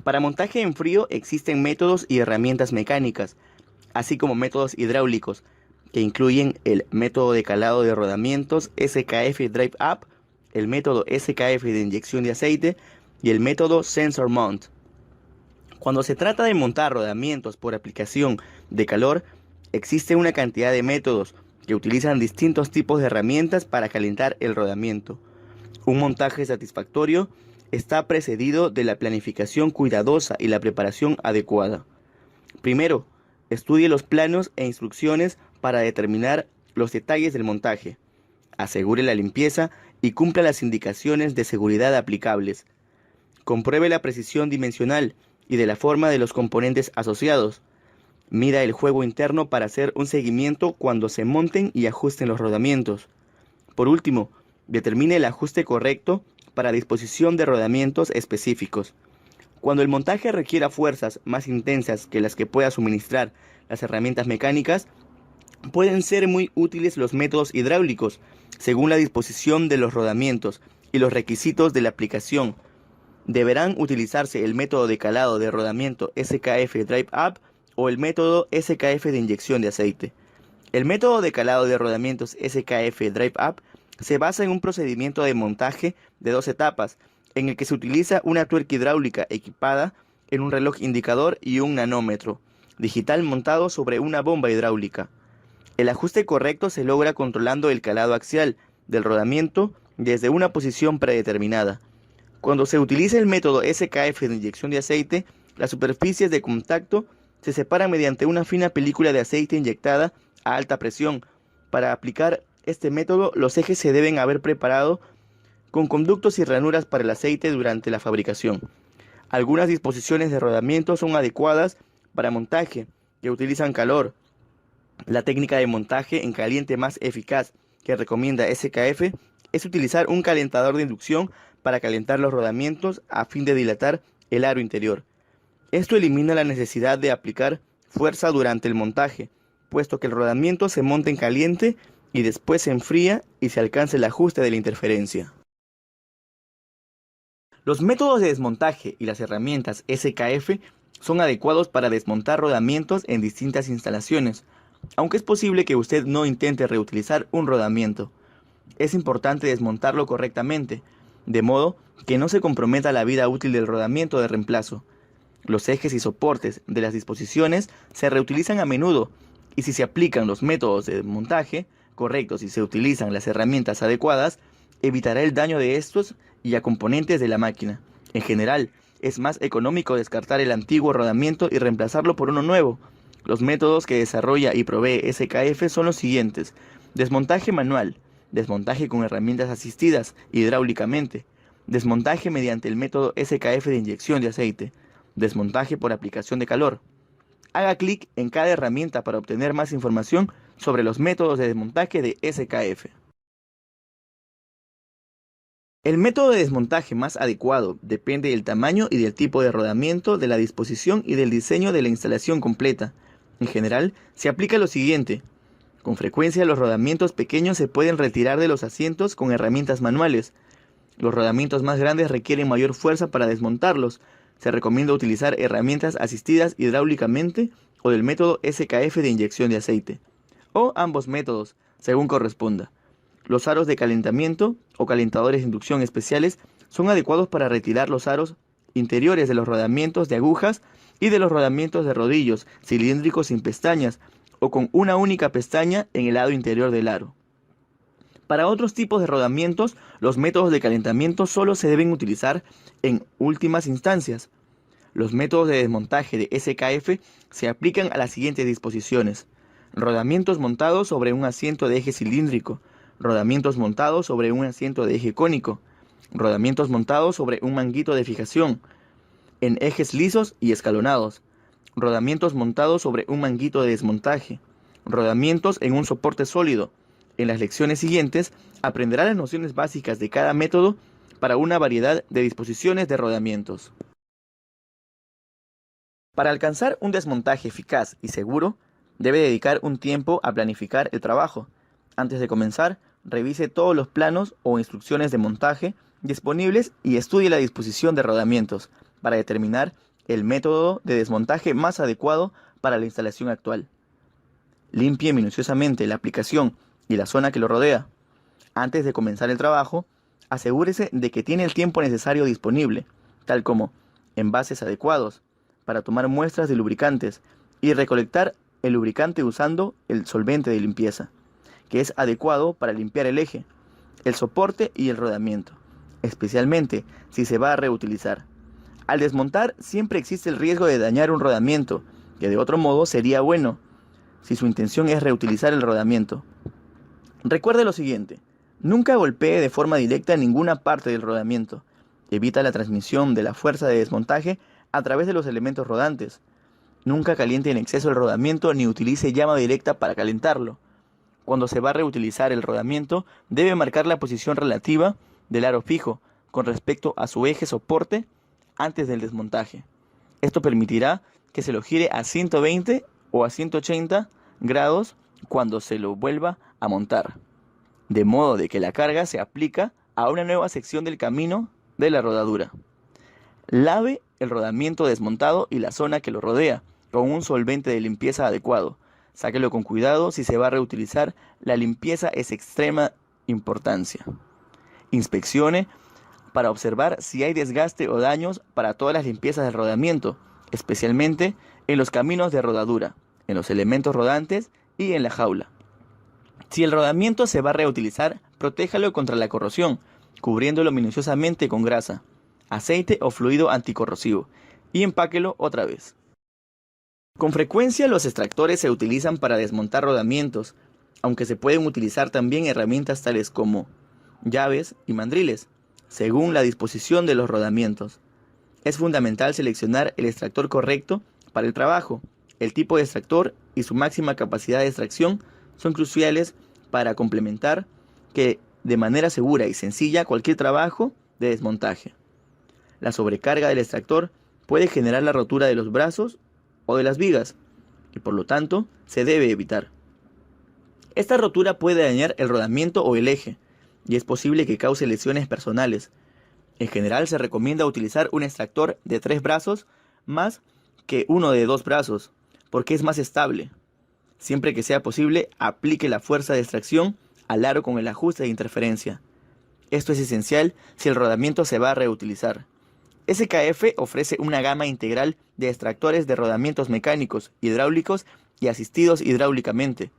Para montaje en frío existen métodos y herramientas mecánicas, así como métodos hidráulicos, que incluyen el método de calado de rodamientos SKF Drive Up, el método SKF de inyección de aceite y el método Sensor Mount. Cuando se trata de montar rodamientos por aplicación de calor, existe una cantidad de métodos que utilizan distintos tipos de herramientas para calentar el rodamiento. Un montaje satisfactorio está precedido de la planificación cuidadosa y la preparación adecuada. Primero, estudie los planos e instrucciones para determinar los detalles del montaje. Asegure la limpieza y cumpla las indicaciones de seguridad aplicables. Compruebe la precisión dimensional y de la forma de los componentes asociados. Mida el juego interno para hacer un seguimiento cuando se monten y ajusten los rodamientos. Por último, determine el ajuste correcto para disposición de rodamientos específicos. Cuando el montaje requiera fuerzas más intensas que las que pueda suministrar las herramientas mecánicas, pueden ser muy útiles los métodos hidráulicos, según la disposición de los rodamientos y los requisitos de la aplicación. Deberán utilizarse el método de calado de rodamiento SKF Drive Up o el método SKF de inyección de aceite. El método de calado de rodamientos SKF Drive Up se basa en un procedimiento de montaje de 2 etapas, en el que se utiliza una tuerca hidráulica equipada en un reloj indicador y un nanómetro digital montado sobre una bomba hidráulica. El ajuste correcto se logra controlando el calado axial del rodamiento desde una posición predeterminada. Cuando se utiliza el método SKF de inyección de aceite, las superficies de contacto se separan mediante una fina película de aceite inyectada a alta presión. Para aplicar este método, los ejes se deben haber preparado con conductos y ranuras para el aceite durante la fabricación. Algunas disposiciones de rodamiento son adecuadas para montaje que utilizan calor. La técnica de montaje en caliente más eficaz que recomienda SKF es utilizar un calentador de inducción para calentar los rodamientos a fin de dilatar el aro interior. Esto elimina la necesidad de aplicar fuerza durante el montaje, puesto que el rodamiento se monta en caliente y después se enfría y se alcanza el ajuste de la interferencia. Los métodos de desmontaje y las herramientas SKF son adecuados para desmontar rodamientos en distintas instalaciones, aunque es posible que usted no intente reutilizar un rodamiento. Es importante desmontarlo correctamente, de modo que no se comprometa la vida útil del rodamiento de reemplazo. Los ejes y soportes de las disposiciones se reutilizan a menudo, y si se aplican los métodos de montaje correctos y se utilizan las herramientas adecuadas, evitará el daño de estos y a componentes de la máquina. En general, es más económico descartar el antiguo rodamiento y reemplazarlo por uno nuevo. Los métodos que desarrolla y provee SKF son los siguientes: desmontaje manual, desmontaje con herramientas asistidas hidráulicamente, desmontaje mediante el método SKF de inyección de aceite, desmontaje por aplicación de calor. Haga clic en cada herramienta para obtener más información sobre los métodos de desmontaje de SKF. El método de desmontaje más adecuado depende del tamaño y del tipo de rodamiento, de la disposición y del diseño de la instalación completa. En general, se aplica lo siguiente. Con frecuencia, los rodamientos pequeños se pueden retirar de los asientos con herramientas manuales. Los rodamientos más grandes requieren mayor fuerza para desmontarlos. Se recomienda utilizar herramientas asistidas hidráulicamente o del método SKF de inyección de aceite, o ambos métodos, según corresponda. Los aros de calentamiento o calentadores de inducción especiales son adecuados para retirar los aros interiores de los rodamientos de agujas y de los rodamientos de rodillos cilíndricos sin pestañas o con una única pestaña en el lado interior del aro. Para otros tipos de rodamientos, los métodos de calentamiento solo se deben utilizar en últimas instancias. Los métodos de desmontaje de SKF se aplican a las siguientes disposiciones: rodamientos montados sobre un asiento de eje cilíndrico, rodamientos montados sobre un asiento de eje cónico, rodamientos montados sobre un manguito de fijación, en ejes lisos y escalonados, rodamientos montados sobre un manguito de desmontaje, rodamientos en un soporte sólido. En las lecciones siguientes aprenderá las nociones básicas de cada método para una variedad de disposiciones de rodamientos. Para alcanzar un desmontaje eficaz y seguro, debe dedicar un tiempo a planificar el trabajo. Antes de comenzar, revise todos los planos o instrucciones de montaje disponibles y estudie la disposición de rodamientos para determinar el método de desmontaje más adecuado para la instalación actual. Limpie minuciosamente la aplicación y la zona que lo rodea. Antes de comenzar el trabajo, asegúrese de que tiene el tiempo necesario disponible, tal como envases adecuados, para tomar muestras de lubricantes y recolectar el lubricante usando el solvente de limpieza, que es adecuado para limpiar el eje, el soporte y el rodamiento, especialmente si se va a reutilizar. Al desmontar siempre existe el riesgo de dañar un rodamiento, que de otro modo sería bueno, si su intención es reutilizar el rodamiento. Recuerde lo siguiente: nunca golpee de forma directa ninguna parte del rodamiento. Evita la transmisión de la fuerza de desmontaje a través de los elementos rodantes. Nunca caliente en exceso el rodamiento ni utilice llama directa para calentarlo. Cuando se va a reutilizar el rodamiento, debe marcar la posición relativa del aro fijo con respecto a su eje soporte antes del desmontaje. Esto permitirá que se lo gire a 120 o a 180 grados cuando se lo vuelva a montar, de modo de que la carga se aplica a una nueva sección del camino de la rodadura. Lave el rodamiento desmontado y la zona que lo rodea con un solvente de limpieza adecuado. Sáquelo con cuidado si se va a reutilizar. La limpieza es extrema importancia. Inspeccione para observar si hay desgaste o daños para todas las limpiezas del rodamiento, especialmente en los caminos de rodadura, en los elementos rodantes y en la jaula. Si el rodamiento se va a reutilizar, protéjalo contra la corrosión, cubriéndolo minuciosamente con grasa, aceite o fluido anticorrosivo, y empáquelo otra vez. Con frecuencia los extractores se utilizan para desmontar rodamientos, aunque se pueden utilizar también herramientas tales como llaves y mandriles, según la disposición de los rodamientos. Es fundamental seleccionar el extractor correcto para el trabajo. El tipo de extractor y su máxima capacidad de extracción son cruciales para complementar de manera segura y sencilla cualquier trabajo de desmontaje. La sobrecarga del extractor puede generar la rotura de los brazos o de las vigas, y por lo tanto se debe evitar. Esta rotura puede dañar el rodamiento o el eje, y es posible que cause lesiones personales. En general se recomienda utilizar un extractor de 3 brazos más que uno de 2 brazos, porque es más estable. Siempre que sea posible, aplique la fuerza de extracción al aro con el ajuste de interferencia. Esto es esencial si el rodamiento se va a reutilizar. SKF ofrece una gama integral de extractores de rodamientos mecánicos, hidráulicos y asistidos hidráulicamente.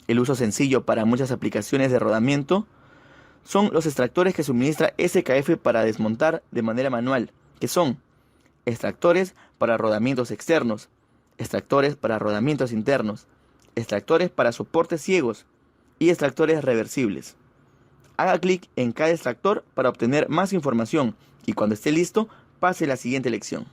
El uso sencillo para muchas aplicaciones de rodamiento son los extractores que suministra SKF para desmontar de manera manual, que son extractores para rodamientos externos, extractores para rodamientos internos, extractores para soportes ciegos y extractores reversibles. Haga clic en cada extractor para obtener más información y cuando esté listo, pase a la siguiente lección.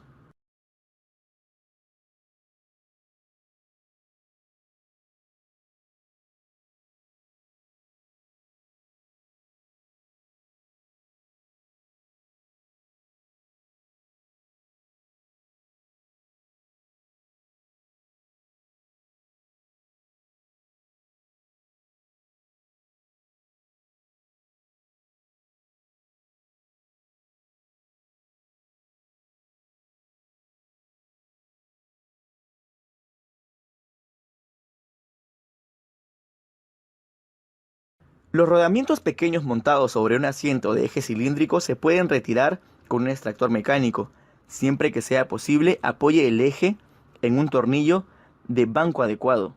Los rodamientos pequeños montados sobre un asiento de eje cilíndrico se pueden retirar con un extractor mecánico. Siempre que sea posible, apoye el eje en un tornillo de banco adecuado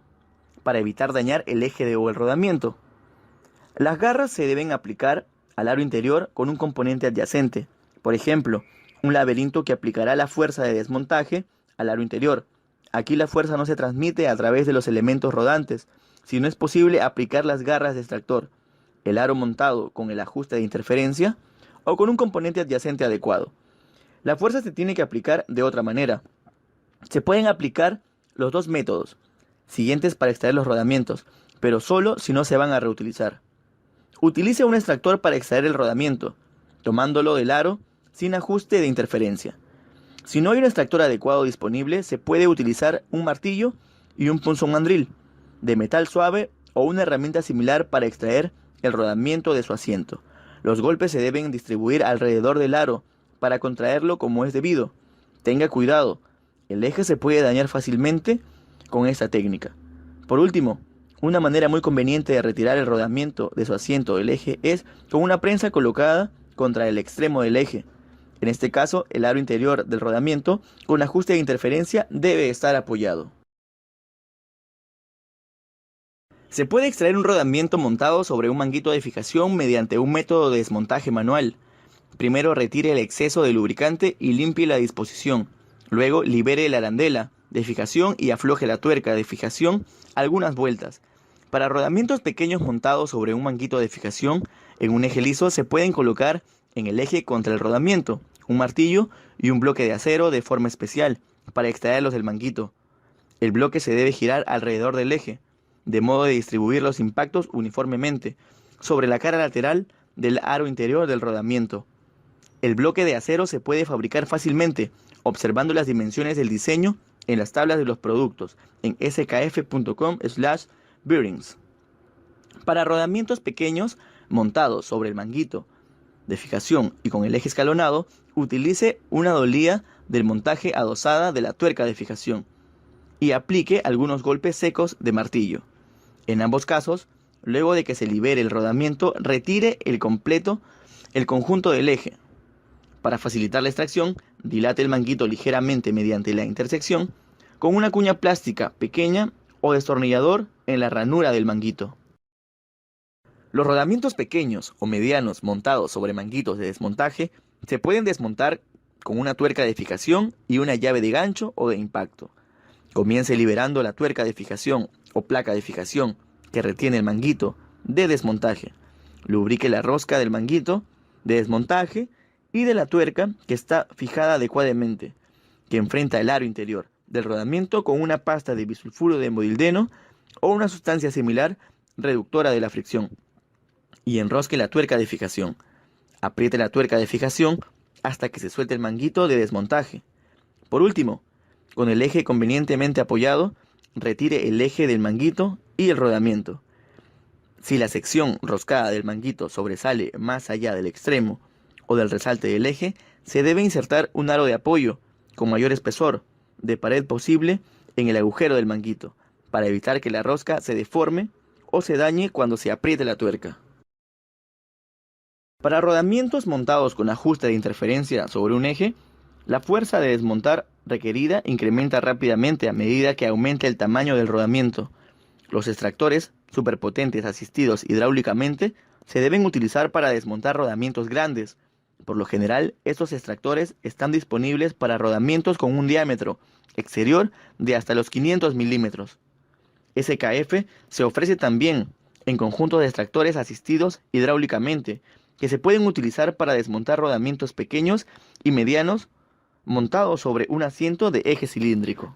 para evitar dañar el eje o el rodamiento. Las garras se deben aplicar al aro interior con un componente adyacente, por ejemplo, un laberinto que aplicará la fuerza de desmontaje al aro interior. Aquí la fuerza no se transmite a través de los elementos rodantes, sino es posible aplicar las garras de extractor, el aro montado con el ajuste de interferencia o con un componente adyacente adecuado. La fuerza se tiene que aplicar de otra manera. Se pueden aplicar los dos métodos siguientes para extraer los rodamientos, pero solo si no se van a reutilizar. Utilice un extractor para extraer el rodamiento, tomándolo del aro sin ajuste de interferencia. Si no hay un extractor adecuado disponible, se puede utilizar un martillo y un punzón-mandril de metal suave o una herramienta similar para extraer el rodamiento de su asiento. Los golpes se deben distribuir alrededor del aro para contraerlo como es debido. Tenga cuidado, el eje se puede dañar fácilmente con esta técnica. Por último, una manera muy conveniente de retirar el rodamiento de su asiento del eje es con una prensa colocada contra el extremo del eje. En este caso, el aro interior del rodamiento con ajuste de interferencia debe estar apoyado. Se puede extraer un rodamiento montado sobre un manguito de fijación mediante un método de desmontaje manual. Primero retire el exceso de lubricante y limpie la disposición. Luego libere la arandela de fijación y afloje la tuerca de fijación algunas vueltas. Para rodamientos pequeños montados sobre un manguito de fijación en un eje liso se pueden colocar en el eje contra el rodamiento un martillo y un bloque de acero de forma especial para extraerlos del manguito. El bloque se debe girar alrededor del eje, de modo de distribuir los impactos uniformemente sobre la cara lateral del aro interior del rodamiento. El bloque de acero se puede fabricar fácilmente observando las dimensiones del diseño en las tablas de los productos en skf.com/bearings. Para rodamientos pequeños montados sobre el manguito de fijación y con el eje escalonado, utilice una dolía del montaje adosada de la tuerca de fijación y aplique algunos golpes secos de martillo. En ambos casos, luego de que se libere el rodamiento, retire el conjunto del eje. Para facilitar la extracción, dilate el manguito ligeramente mediante la intersección con una cuña plástica pequeña o destornillador en la ranura del manguito. Los rodamientos pequeños o medianos montados sobre manguitos de desmontaje se pueden desmontar con una tuerca de fijación y una llave de gancho o de impacto. Comience liberando la tuerca de fijación o placa de fijación que retiene el manguito de desmontaje. Lubrique la rosca del manguito de desmontaje y de la tuerca que está fijada adecuadamente, que enfrenta el aro interior del rodamiento con una pasta de bisulfuro de molibdeno o una sustancia similar reductora de la fricción, y enrosque la tuerca de fijación. Apriete la tuerca de fijación hasta que se suelte el manguito de desmontaje. Por último, con el eje convenientemente apoyado, retire el eje del manguito y el rodamiento. Si la sección roscada del manguito sobresale más allá del extremo o del resalte del eje, se debe insertar un aro de apoyo con mayor espesor de pared posible en el agujero del manguito, para evitar que la rosca se deforme o se dañe cuando se apriete la tuerca. Para rodamientos montados con ajuste de interferencia sobre un eje, la fuerza de desmontar requerida incrementa rápidamente a medida que aumenta el tamaño del rodamiento. Los extractores superpotentes asistidos hidráulicamente se deben utilizar para desmontar rodamientos grandes. Por lo general, estos extractores están disponibles para rodamientos con un diámetro exterior de hasta los 500 milímetros. SKF se ofrece también en conjuntos de extractores asistidos hidráulicamente que se pueden utilizar para desmontar rodamientos pequeños y medianos montados sobre un asiento de eje cilíndrico.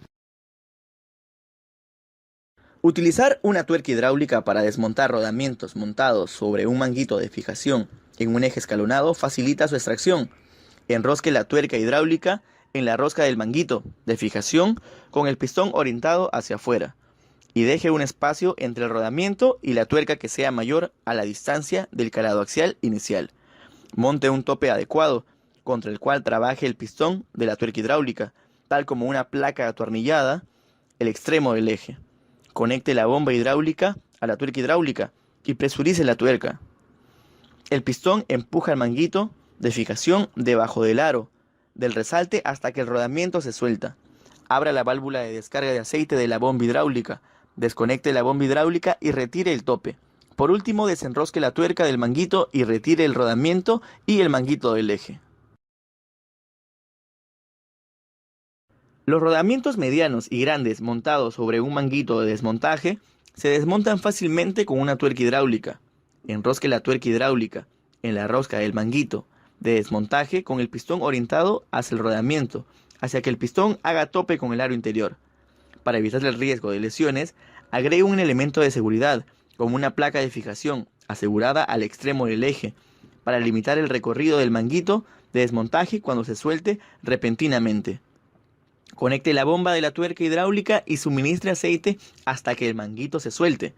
Utilizar una tuerca hidráulica para desmontar rodamientos montados sobre un manguito de fijación en un eje escalonado facilita su extracción. Enrosque la tuerca hidráulica en la rosca del manguito de fijación con el pistón orientado hacia afuera y deje un espacio entre el rodamiento y la tuerca que sea mayor a la distancia del calado axial inicial. Monte un tope adecuado contra el cual trabaje el pistón de la tuerca hidráulica, tal como una placa atornillada, el extremo del eje. Conecte la bomba hidráulica a la tuerca hidráulica y presurice la tuerca. El pistón empuja el manguito de fijación debajo del aro del resalte hasta que el rodamiento se suelta. Abra la válvula de descarga de aceite de la bomba hidráulica, desconecte la bomba hidráulica y retire el tope. Por último, desenrosque la tuerca del manguito y retire el rodamiento y el manguito del eje. Los rodamientos medianos y grandes montados sobre un manguito de desmontaje se desmontan fácilmente con una tuerca hidráulica. Enrosque la tuerca hidráulica en la rosca del manguito de desmontaje con el pistón orientado hacia el rodamiento, hacia que el pistón haga tope con el aro interior. Para evitar el riesgo de lesiones, agregue un elemento de seguridad, como una placa de fijación asegurada al extremo del eje, para limitar el recorrido del manguito de desmontaje cuando se suelte repentinamente. Conecte la bomba de la tuerca hidráulica y suministre aceite hasta que el manguito se suelte.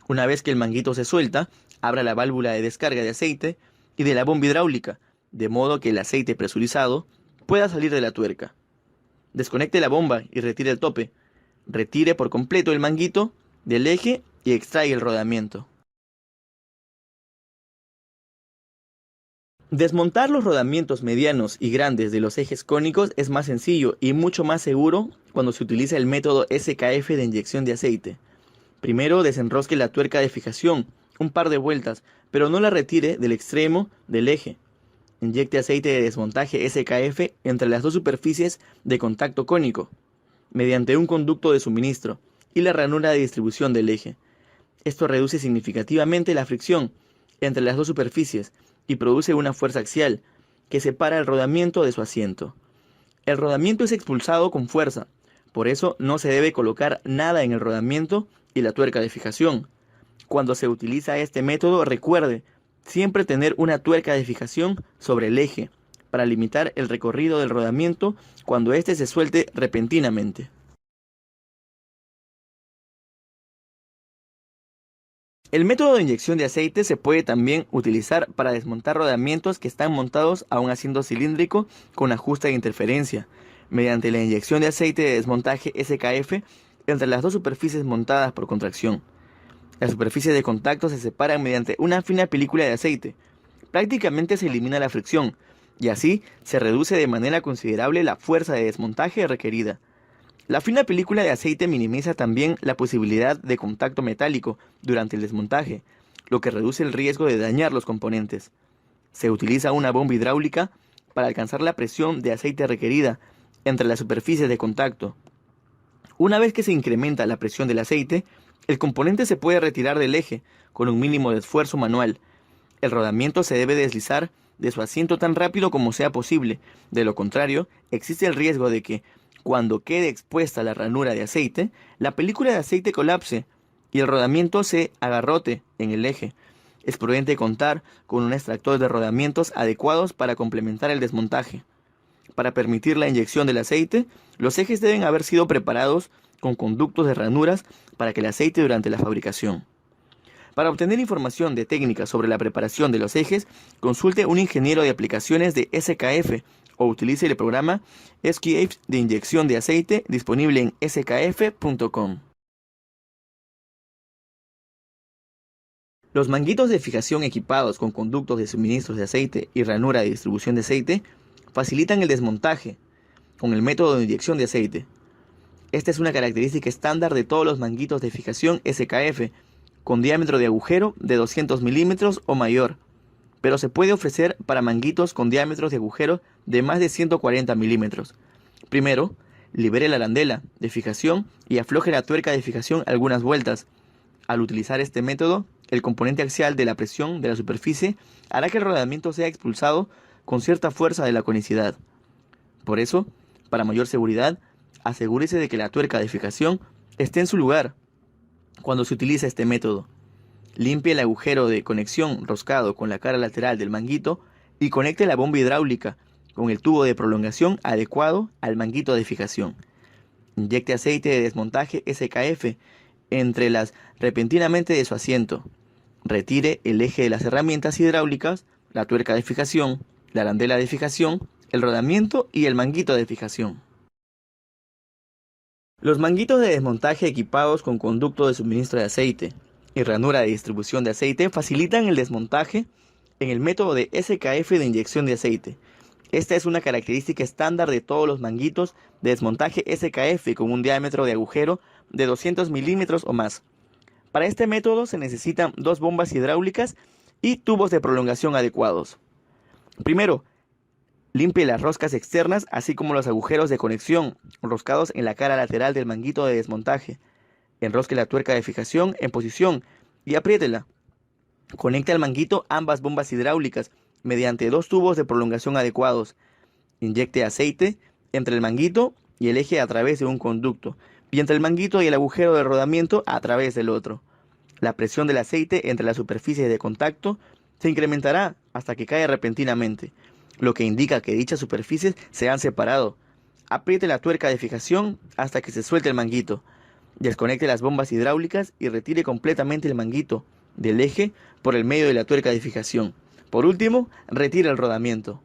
Una vez que el manguito se suelta, abra la válvula de descarga de aceite y de la bomba hidráulica, de modo que el aceite presurizado pueda salir de la tuerca. Desconecte la bomba y retire el tope. Retire por completo el manguito del eje y extraiga el rodamiento. Desmontar los rodamientos medianos y grandes de los ejes cónicos es más sencillo y mucho más seguro cuando se utiliza el método SKF de inyección de aceite. Primero desenrosque la tuerca de fijación un par de vueltas, pero no la retire del extremo del eje. Inyecte aceite de desmontaje SKF entre las dos superficies de contacto cónico, mediante un conducto de suministro y la ranura de distribución del eje. Esto reduce significativamente la fricción entre las dos superficies y produce una fuerza axial que separa el rodamiento de su asiento. El rodamiento es expulsado con fuerza, por eso no se debe colocar nada en el rodamiento y la tuerca de fijación. Cuando se utiliza este método, recuerde siempre tener una tuerca de fijación sobre el eje para limitar el recorrido del rodamiento cuando éste se suelte repentinamente. El método de inyección de aceite se puede también utilizar para desmontar rodamientos que están montados a un asiento cilíndrico con ajuste de interferencia, mediante la inyección de aceite de desmontaje SKF entre las dos superficies montadas por contracción. Las superficies de contacto se separan mediante una fina película de aceite. Prácticamente se elimina la fricción, y así se reduce de manera considerable la fuerza de desmontaje requerida. La fina película de aceite minimiza también la posibilidad de contacto metálico durante el desmontaje, lo que reduce el riesgo de dañar los componentes. Se utiliza una bomba hidráulica para alcanzar la presión de aceite requerida entre las superficies de contacto. Una vez que se incrementa la presión del aceite, el componente se puede retirar del eje con un mínimo de esfuerzo manual. El rodamiento se debe deslizar de su asiento tan rápido como sea posible. De lo contrario, existe el riesgo de que, cuando quede expuesta la ranura de aceite, la película de aceite colapse y el rodamiento se agarrote en el eje. Es prudente contar con un extractor de rodamientos adecuados para complementar el desmontaje. Para permitir la inyección del aceite, los ejes deben haber sido preparados con conductos de ranuras para que el aceite durante la fabricación. Para obtener información de técnicas sobre la preparación de los ejes, consulte un ingeniero de aplicaciones de SKF o utilice el programa SKF de inyección de aceite disponible en skf.com. Los manguitos de fijación equipados con conductos de suministros de aceite y ranura de distribución de aceite facilitan el desmontaje con el método de inyección de aceite. Esta es una característica estándar de todos los manguitos de fijación SKF con diámetro de agujero de 200 milímetros o mayor, pero se puede ofrecer para manguitos con diámetros de agujero de más de 140 milímetros. Primero, libere la arandela de fijación y afloje la tuerca de fijación algunas vueltas. Al utilizar este método, el componente axial de la presión de la superficie hará que el rodamiento sea expulsado con cierta fuerza de la conicidad. Por eso, para mayor seguridad, asegúrese de que la tuerca de fijación esté en su lugar cuando se utiliza este método. Limpie el agujero de conexión roscado con la cara lateral del manguito y conecte la bomba hidráulica con el tubo de prolongación adecuado al manguito de fijación. Inyecte aceite de desmontaje SKF entre las repentinamente de su asiento. Retire el eje de las herramientas hidráulicas, la tuerca de fijación, la arandela de fijación, el rodamiento y el manguito de fijación. Los manguitos de desmontaje equipados con conducto de suministro de aceite y ranura de distribución de aceite facilitan el desmontaje en el método de SKF de inyección de aceite. Esta es una característica estándar de todos los manguitos de desmontaje SKF con un diámetro de agujero de 200 milímetros o más. Para este método se necesitan dos bombas hidráulicas y tubos de prolongación adecuados. Primero, Limpie las roscas externas, así como los agujeros de conexión, roscados en la cara lateral del manguito de desmontaje. Enrosque la tuerca de fijación en posición y apriétela. Conecte al manguito ambas bombas hidráulicas mediante dos tubos de prolongación adecuados. Inyecte aceite entre el manguito y el eje a través de un conducto, y entre el manguito y el agujero de rodamiento a través del otro. La presión del aceite entre las superficies de contacto se incrementará hasta que cae repentinamente, lo que indica que dichas superficies se han separado. Apriete la tuerca de fijación hasta que se suelte el manguito. Desconecte las bombas hidráulicas y retire completamente el manguito del eje por el medio de la tuerca de fijación. Por último, retire el rodamiento.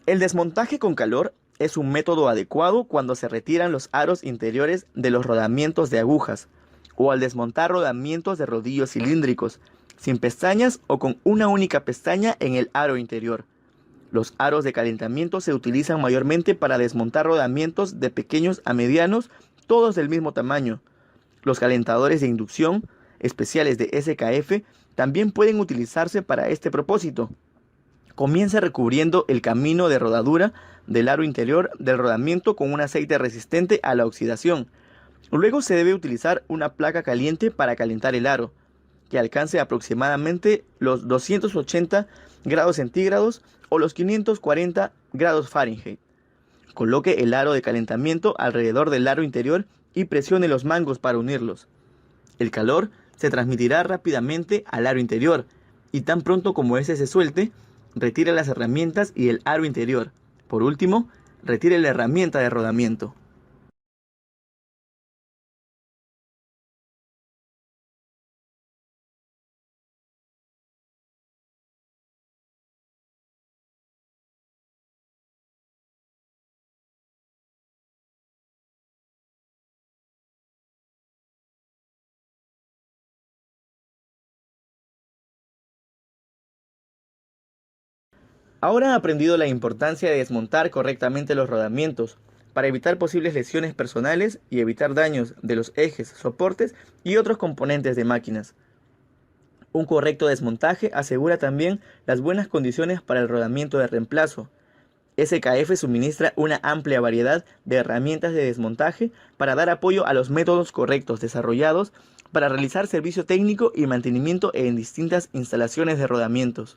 El desmontaje con calor es un método adecuado cuando se retiran los aros interiores de los rodamientos de agujas o al desmontar rodamientos de rodillos cilíndricos, sin pestañas o con una única pestaña en el aro interior. Los aros de calentamiento se utilizan mayormente para desmontar rodamientos de pequeños a medianos, todos del mismo tamaño. Los calentadores de inducción especiales de SKF también pueden utilizarse para este propósito. Comienza recubriendo el camino de rodadura del aro interior del rodamiento con un aceite resistente a la oxidación. Luego se debe utilizar una placa caliente para calentar el aro, que alcance aproximadamente los 280 grados centígrados o los 540 grados Fahrenheit. Coloque el aro de calentamiento alrededor del aro interior y presione los mangos para unirlos. El calor se transmitirá rápidamente al aro interior y tan pronto como éste se suelte, retire las herramientas y el aro interior. Por último, retire la herramienta de rodamiento. Ahora ha aprendido la importancia de desmontar correctamente los rodamientos para evitar posibles lesiones personales y evitar daños de los ejes, soportes y otros componentes de máquinas. Un correcto desmontaje asegura también las buenas condiciones para el rodamiento de reemplazo. SKF suministra una amplia variedad de herramientas de desmontaje para dar apoyo a los métodos correctos desarrollados para realizar servicio técnico y mantenimiento en distintas instalaciones de rodamientos.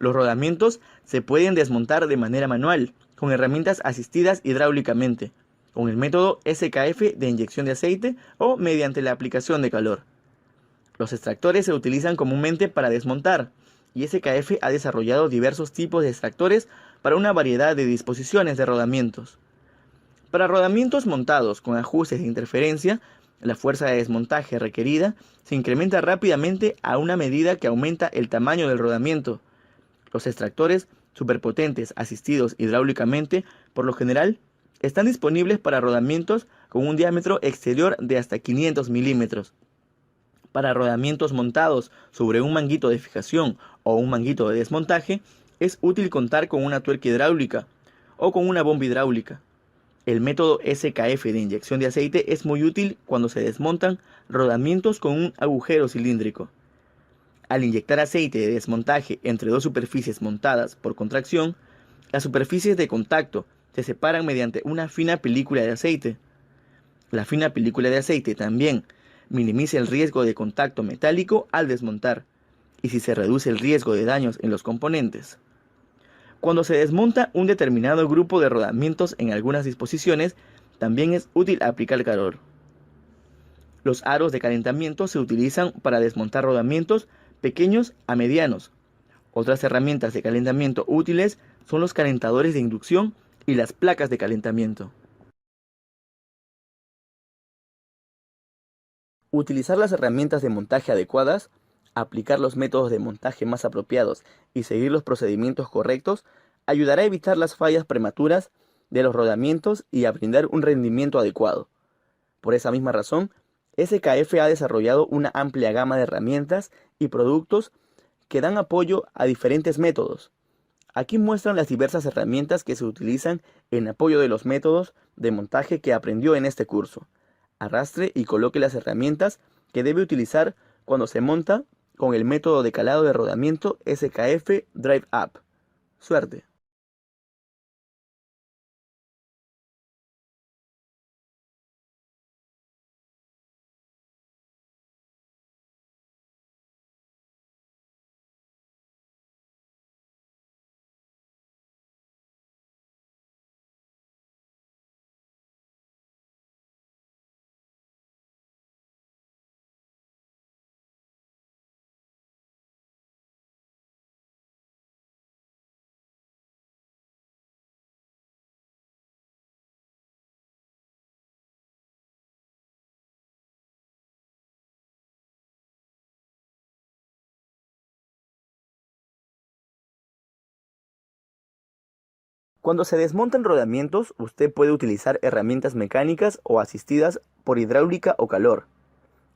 Los rodamientos se pueden desmontar de manera manual, con herramientas asistidas hidráulicamente, con el método SKF de inyección de aceite o mediante la aplicación de calor. Los extractores se utilizan comúnmente para desmontar, y SKF ha desarrollado diversos tipos de extractores para una variedad de disposiciones de rodamientos. Para rodamientos montados con ajustes de interferencia, la fuerza de desmontaje requerida se incrementa rápidamente a una medida que aumenta el tamaño del rodamiento. Los extractores superpotentes asistidos hidráulicamente, por lo general, están disponibles para rodamientos con un diámetro exterior de hasta 500 milímetros. Para rodamientos montados sobre un manguito de fijación o un manguito de desmontaje, es útil contar con una tuerca hidráulica o con una bomba hidráulica. El método SKF de inyección de aceite es muy útil cuando se desmontan rodamientos con un agujero cilíndrico. Al inyectar aceite de desmontaje entre dos superficies montadas por contracción, las superficies de contacto se separan mediante una fina película de aceite. La fina película de aceite también minimiza el riesgo de contacto metálico al desmontar, y si se reduce el riesgo de daños en los componentes. Cuando se desmonta un determinado grupo de rodamientos en algunas disposiciones, también es útil aplicar calor. Los aros de calentamiento se utilizan para desmontar rodamientos pequeños a medianos. Otras herramientas de calentamiento útiles son los calentadores de inducción y las placas de calentamiento. Utilizar las herramientas de montaje adecuadas, aplicar los métodos de montaje más apropiados y seguir los procedimientos correctos ayudará a evitar las fallas prematuras de los rodamientos y a brindar un rendimiento adecuado. Por esa misma razón, SKF ha desarrollado una amplia gama de herramientas y productos que dan apoyo a diferentes métodos. Aquí muestran las diversas herramientas que se utilizan en apoyo de los métodos de montaje que aprendió en este curso. Arrastre y coloque las herramientas que debe utilizar cuando se monta con el método de calado de rodamiento SKF Drive Up. Suerte. Cuando se desmontan rodamientos, usted puede utilizar herramientas mecánicas o asistidas por hidráulica o calor.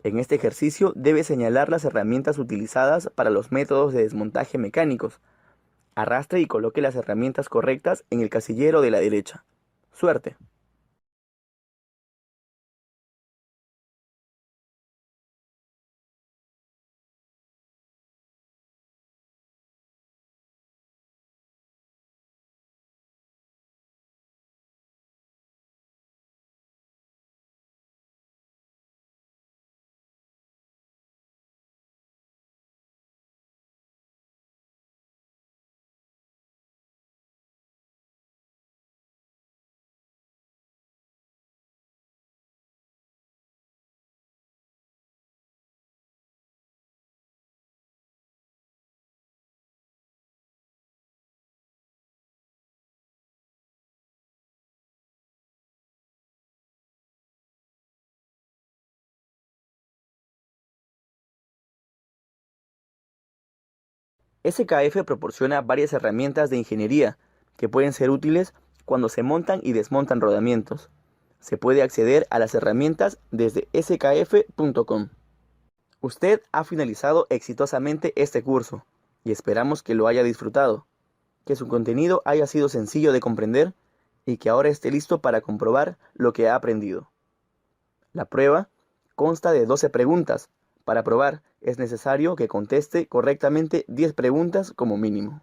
En este ejercicio debe señalar las herramientas utilizadas para los métodos de desmontaje mecánicos. Arrastre y coloque las herramientas correctas en el casillero de la derecha. Suerte. SKF proporciona varias herramientas de ingeniería que pueden ser útiles cuando se montan y desmontan rodamientos. Se puede acceder a las herramientas desde skf.com. Usted ha finalizado exitosamente este curso y esperamos que lo haya disfrutado, que su contenido haya sido sencillo de comprender y que ahora esté listo para comprobar lo que ha aprendido. La prueba consta de 12 preguntas. Para probar, es necesario que conteste correctamente 10 preguntas como mínimo.